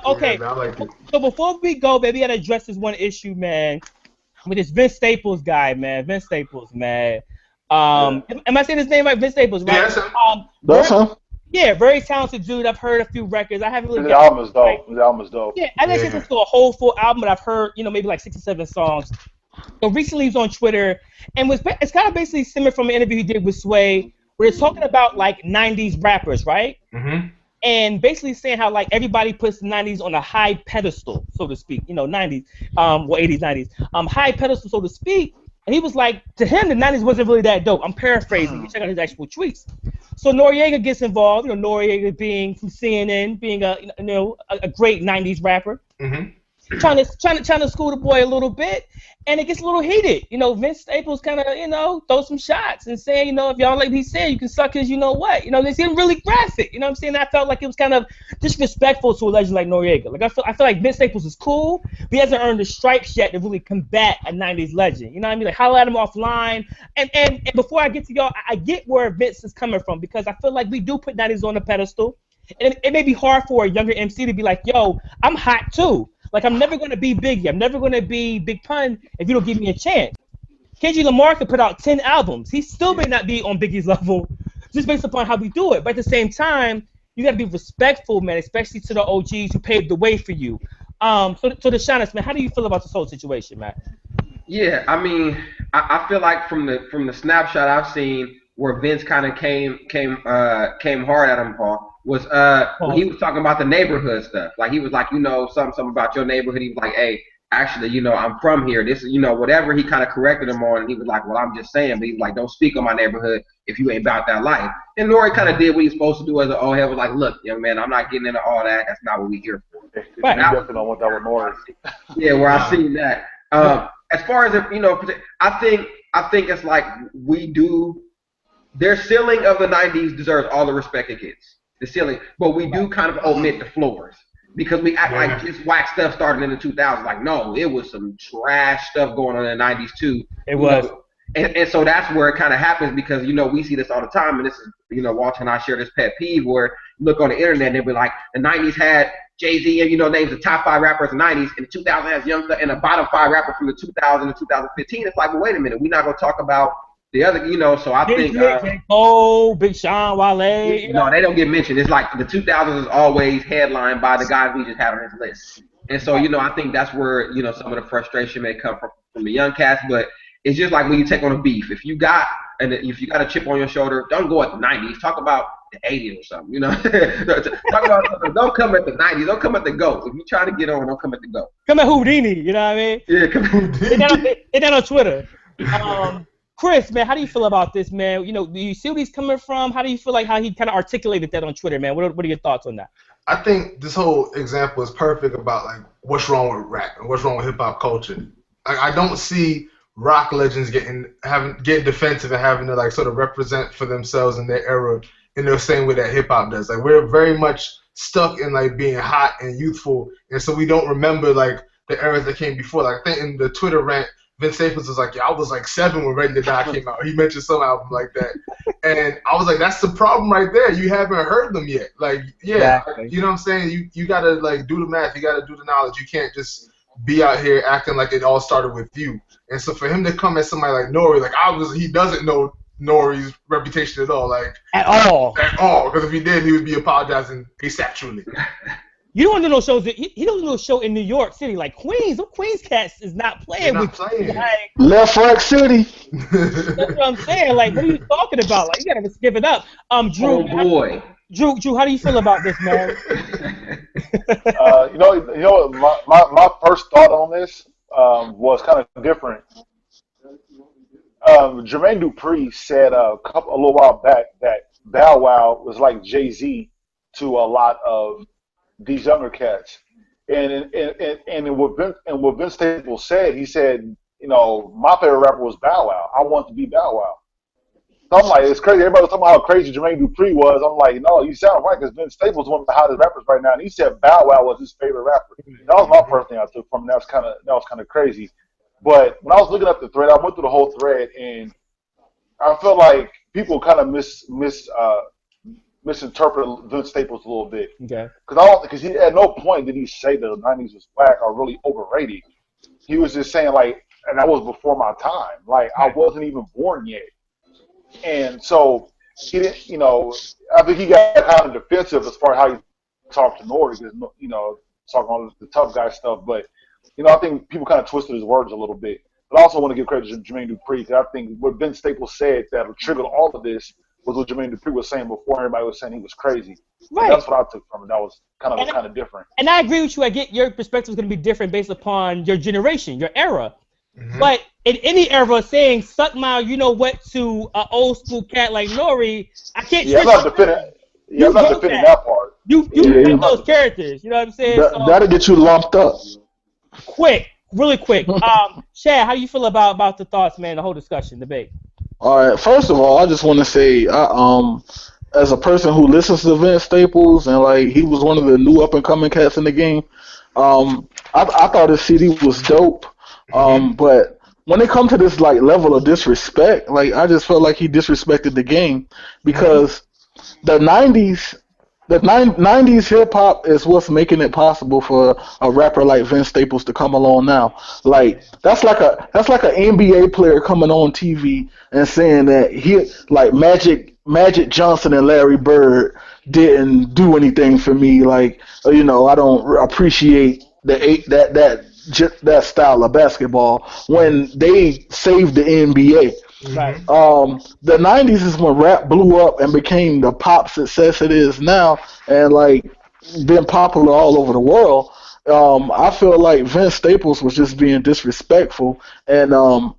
Okay, Yeah, I like it. so before we go, baby, I gotta address this one issue, man. With this Vince Staples guy, man. Vince Staples, man. Am I saying his name right? Vince Staples, right? Yes, That's him. Yeah, very talented dude. I've heard a few records. I haven't really. His album is dope. Yeah, I didn't listen to a whole full album, but I've heard, maybe like 6 or 7 songs. So recently he was on Twitter, and it's kind of basically similar from an interview he did with Sway, where they're talking about like 90s rappers, right? Mm-hmm. And basically saying how like everybody puts the 90s on a high pedestal, so to speak. 90s, 80s, 90s, high pedestal, so to speak. And he was like, to him, the 90s wasn't really that dope. I'm paraphrasing. You check out his actual tweets. So Noreaga gets involved. Noreaga being from CNN, being a great 90s rapper. Mm-hmm. Trying to school the boy a little bit, and it gets a little heated. Vince Staples kind of, throw some shots and saying, if y'all like he said, you can suck his, they seem really graphic. You know what I'm saying? I felt like it was kind of disrespectful to a legend like Noreaga. Like I feel like Vince Staples is cool, but he hasn't earned the stripes yet to really combat a 90s legend. You know what I mean? Like holler at him offline. And before I get to y'all, I get where Vince is coming from, because I feel like we do put 90s on a pedestal. And it may be hard for a younger MC to be like, yo, I'm hot too. Like, I'm never going to be Biggie. I'm never going to be Big Pun if you don't give me a chance. Kendrick Lamar could put out 10 albums. He still may not be on Biggie's level just based upon how we do it. But at the same time, you got to be respectful, man, especially to the OGs who paved the way for you. So the Shyness, man, how do you feel about this whole situation, man? Yeah, I mean, I feel like from the snapshot I've seen where Vince kind of came hard at him, Paul, was when he was talking about the neighborhood stuff. Like he was like, something about your neighborhood. He was like, hey, actually, I'm from here. This is, whatever he kind of corrected him on. And he was like, well, I'm just saying. But he was like, don't speak on my neighborhood if you ain't about that life. And N.O.R.E. kind of did what he's supposed to do as an old head. Was like, look, young man, I'm not getting into all that. That's not what we here for. Right. Definitely don't want that with N.O.R.E. Yeah, where I seen that. As far as I think it's like we do their ceiling of the '90s deserves all the respect it gets. The ceiling, but we do kind of omit the floors because we act like just whack stuff started in the 2000s. Like, no, it was some trash stuff going on in the '90s too. It was. And so that's where it kind of happens because, we see this all the time. And this is, Walter and I share this pet peeve where you look on the internet and they'll be like, the 90s had Jay-Z, and, names the top 5 rappers in the 90s, and the 2000 has Young Thug, and the bottom 5 rappers from the 2000 to 2015. It's like, well, wait a minute. We're not going to talk about the other, so I think. J. Cole, Big Sean, Wale. No, they don't get mentioned. It's like the 2000s is always headlined by the guys we just had on this list. And so, I think that's where, some of the frustration may come from the young cast, but it's just like when you take on a beef. If you got a chip on your shoulder, don't go at the 90s. Talk about the 80s or something. Talk about something. Don't come at the 90s. Don't come at the GOAT. If you're trying to get on, don't come at the GOAT. Come at Houdini. You know what I mean? Yeah, come at Houdini. Hit that on Twitter. Chris, man, how do you feel about this, man? Do you see where he's coming from? How do you feel like how he kind of articulated that on Twitter, man? What are your thoughts on that? I think this whole example is perfect about like what's wrong with rap and what's wrong with hip hop culture. Like, I don't see rock legends getting defensive and having to like sort of represent for themselves in their era in the same way that hip hop does. Like, we're very much stuck in like being hot and youthful, and so we don't remember like the eras that came before. Like, I think in the Twitter rant, Vince Staples was like, I was like 7 when Ready to Die came out. He mentioned some album like that. And I was like, that's the problem right there. You haven't heard them yet. Like, yeah, exactly. You know what I'm saying? You got to, like, do the math. You got to do the knowledge. You can't just be out here acting like it all started with you. And so for him to come at somebody like N.O.R.E., like, he doesn't know N.O.R.E.'s reputation at all. Like, at all. Because if he did, he would be apologizing asexually. You don't do no shows. He don't do no show in New York City like Queens. Them Queens cats is not playing with you. Like, Left Rack City. That's what I'm saying. Like, what are you talking about? Like, you gotta just give it up. Drew. Oh boy. Drew, how do you feel about this, man? My first thought on this was kind of different. Jermaine Dupri said a little while back that Bow Wow was like Jay-Z to a lot of these younger cats, and what Vince Staples said, he said, my favorite rapper was Bow Wow. I want to be Bow Wow. So I'm like, it's crazy. Everybody was talking about how crazy Jermaine Dupri was. I'm like, no, you sound right, because Vince Staples is one of the hottest rappers right now, and he said Bow Wow was his favorite rapper. That was my first thing I took from him. That was kind of crazy. But when I was looking up the thread, I went through the whole thread, and I felt like people kind of misinterpret Vince Staples a little bit. Okay. Because he at no point did he say the '90s was whack or really overrated. He was just saying like, and that was before my time. Like, I wasn't even born yet, and so he didn't. I think he got kind of defensive as far as how he talked to N.O.R.E. because talking all the tough guy stuff. But I think people kind of twisted his words a little bit. But I also want to give credit to Jermaine Dupri, because I think what Vince Staples said that triggered all of this was what Jermaine Dupri was saying before everybody was saying he was crazy. Right. That's what I took from it. That was kind of different. And I agree with you. I get your perspective is going to be different based upon your generation, your era. Mm-hmm. But in any era, saying suck my what to an old school cat like N.O.R.E., I can't. I'm not defending that part. You defend those characters. You know what I'm saying? That'll get you lumped up. Really quick. Chad, how do you feel about the thoughts, man? The whole discussion, debate. All right. First of all, I just want to say, as a person who listens to Vince Staples, and like he was one of the new up and coming cats in the game, I thought his CD was dope. But when it comes to this like level of disrespect, like I just felt like he disrespected the game, because the '90s hip hop is what's making it possible for a rapper like Vince Staples to come along now. Like that's like an NBA player coming on TV and saying that he like Magic Johnson and Larry Bird didn't do anything for me. Like I don't appreciate that style of basketball when they saved the NBA. Right. The '90s is when rap blew up and became the pop success it is now, and like been popular all over the world. I feel like Vince Staples was just being disrespectful, and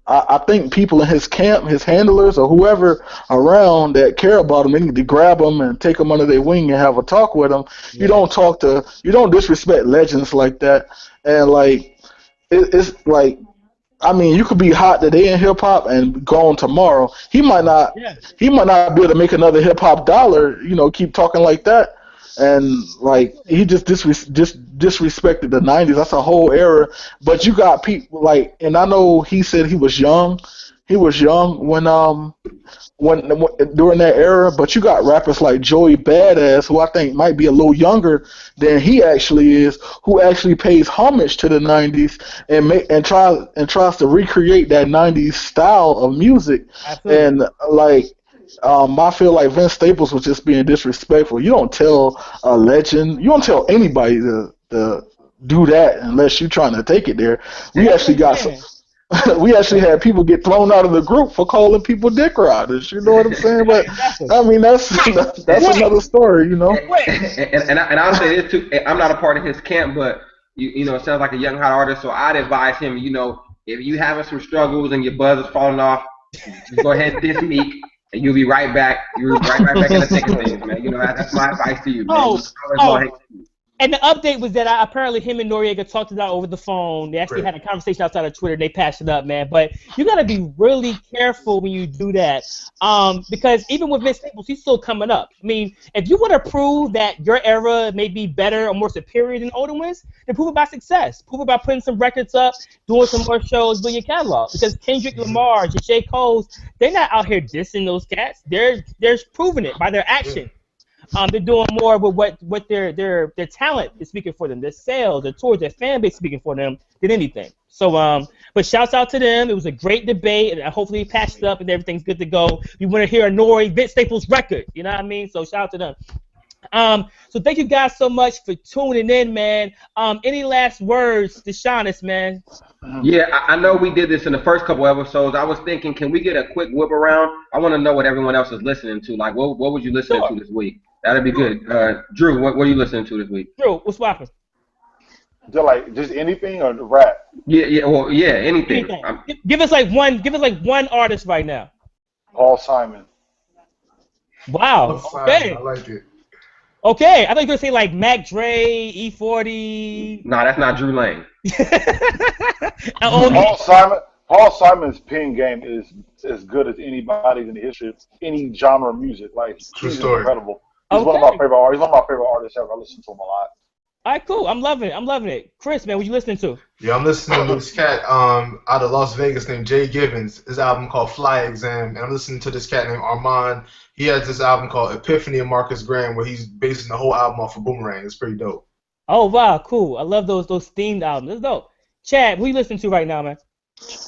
I think people in his camp, his handlers or whoever around that care about him, they need to grab him and take him under their wing and have a talk with him. Yeah. You don't disrespect legends like that, and like it's like I mean, you could be hot today in hip hop and gone tomorrow. He might not. Yeah. He might not be able to make another hip hop dollar. Keep talking like that, and like he just disrespected the '90s. That's a whole era. But you got people like, and I know he said he was young. He was young when during that era, but you got rappers like Joey Badass, who I think might be a little younger than he actually is, who actually pays homage to the '90s and tries to recreate that '90s style of music. Absolutely. And like, I feel like Vince Staples was just being disrespectful. You don't tell a legend, you don't tell anybody to do that unless you're trying to take it there. We actually got some. We actually had people get thrown out of the group for calling people dick riders. You know what I'm saying? But I mean, that's another story. And I'll say this too. I'm not a part of his camp, but it sounds like a young hot artist. So I'd advise him. If you having some struggles and your buzz is falling off, just go ahead and diss Meek, and you'll be right back. You're right back in the thick of things, man. That's my advice to you, man. And the update was that apparently him and Noreaga talked it out over the phone. They actually had a conversation outside of Twitter. They patched it up, man. But you got to be really careful when you do that, because even with Vince Staples, he's still coming up. I mean, if you want to prove that your era may be better or more superior than older ones, then prove it by success. Prove it by putting some records up, doing some more shows, building your catalog. Because Kendrick Lamar, J. Cole's, they're not out here dissing those cats. They're proving it by their action. They're doing more with what their talent is speaking for them, their sales, their tours, their fan base speaking for them than anything. So, but shouts out to them. It was a great debate, and hopefully patched up and everything's good to go. You want to hear a N.O.R.E. Vince Staples record, you know what I mean? So shout out to them. So thank you guys so much for tuning in, man. Any last words, Deshaunus, man? Yeah, I know we did this in the first couple episodes. I was thinking, can we get a quick whip around? I want to know what everyone else is listening to. Like, what was you listening to this week? That'd be good. Drew, what are you listening to this week? Drew, what's poppin'? Just anything or the rap? Yeah, anything. Give us like one artist right now. Paul Simon. Wow. Okay. I like it. Okay, I thought you were gonna say like Mac Dre, E40. No, that's not Drew Lane. Paul Simon's pen game is as good as anybody's in the history of any genre of music. Like, he's incredible. He's one of my favorite artists. He's one of my favorite artists ever. I listen to him a lot. All right, cool. I'm loving it. Chris, man, what you listening to? Yeah, I'm listening to this cat out of Las Vegas named Jay Gibbons. His album called Fly Exam, and I'm listening to this cat named Armand. He has this album called Epiphany of Marcus Graham, where he's basing the whole album off of Boomerang. It's pretty dope. Oh wow, cool. I love those themed albums. That's dope. Chad, what you listening to right now, man?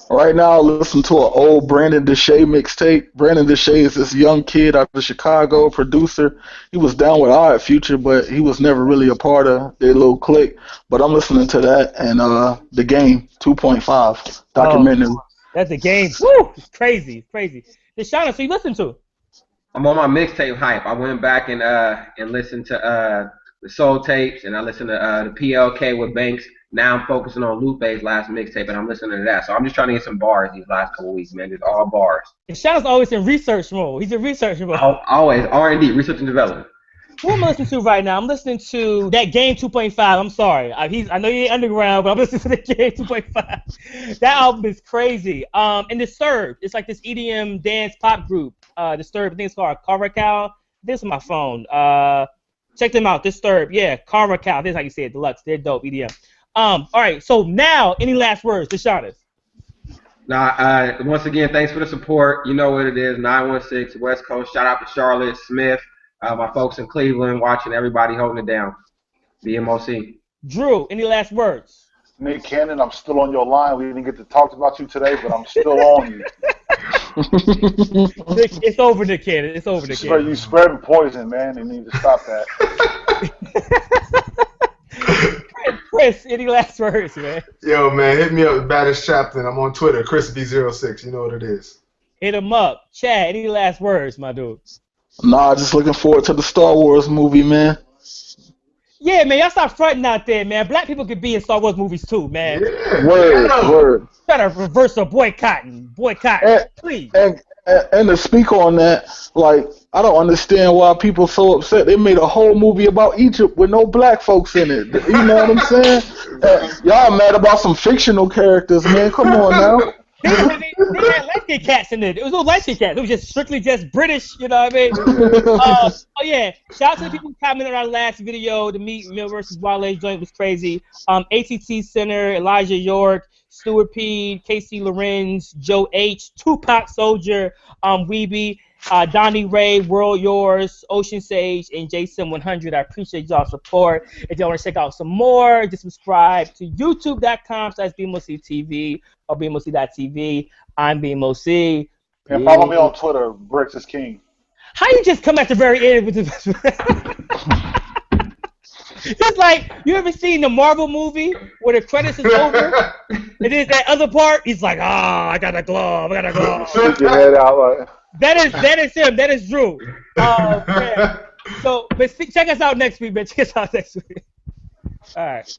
Right now, I listen to an old Brandon Deshay mixtape. Brandon Deshay is this young kid out of Chicago, producer. He was down with Odd Future, but he was never really a part of their little clique. But I'm listening to that and The Game 2.5 documentary. That's The Game. Woo! It's crazy. Deshaunus, so you listen to? I'm on my mixtape hype. I went back and listened to the Soul Tapes, and I listened to the PLK with Banks. Now I'm focusing on Lupe's last mixtape, and I'm listening to that. So I'm just trying to get some bars these last couple weeks, man. Just all bars. Deshaunus always in research mode. He's in research mode. Always R&D, research and development. Who am I listening to right now? I'm listening to That Game 2.5. I'm sorry. I know you ain't underground, but I'm listening to The Game 2.5. That album is crazy. And Disturbed. It's like this EDM dance pop group. Disturbed. I think it's called Caracal. This is my phone. Check them out. Disturbed. Yeah, Caracal. This is how you say it. Deluxe. They're dope. EDM. All right. So now, any last words, Deshaunus? Once again, thanks for the support. You know what it is. 916 West Coast. Shout out to Charlotte, Smith, my folks in Cleveland, watching everybody holding it down. BMOC. Drew, any last words? Nick Cannon, I'm still on your line. We didn't get to talk about you today, but I'm still on you. It's over, Nick Cannon. It's over, Nick Cannon. You spreading poison, man. You need to stop that. Chris, any last words, man? Yo, man, hit me up, Baddest Chaplain. I'm on Twitter, ChrisB06. You know what it is. Hit him up. Chad, any last words, my dude? Nah, just looking forward to the Star Wars movie, man. Yeah, man, y'all stop fronting out there, man. Black people could be in Star Wars movies too, man. Yeah. Word. Try to reverse the boycotting, please. And And to speak on that, like, I don't understand why people so upset. They made a whole movie about Egypt with no black folks in it. You know what I'm saying? Y'all mad about some fictional characters, man. Come on now. They had light-skinned cats in it. It was no light-skinned cats. It was just strictly just British, you know what I mean? Oh yeah, shout out to the people who commented on our last video. The Meat Mill versus Wale joint was crazy. ATT Center, Elijah York, Stuart P, Casey Lorenz, Joe H, Tupac Soldier, Weeby, Donnie Ray, World Yours, Ocean Sage, and Jason 100. I appreciate y'all's support. If y'all want to check out some more, just subscribe to youtube.com/BMOCTV or BMOC.TV. I'm BMOC. And follow me on Twitter, Bricks is King. How you just come at the very end with this? It's like, you ever seen the Marvel movie where the credits is over and then that other part, he's like, I got a glove. Stick your head out like. That is him. That is Drew. Man. So, but check us out next week, man. Check us out next week. All right.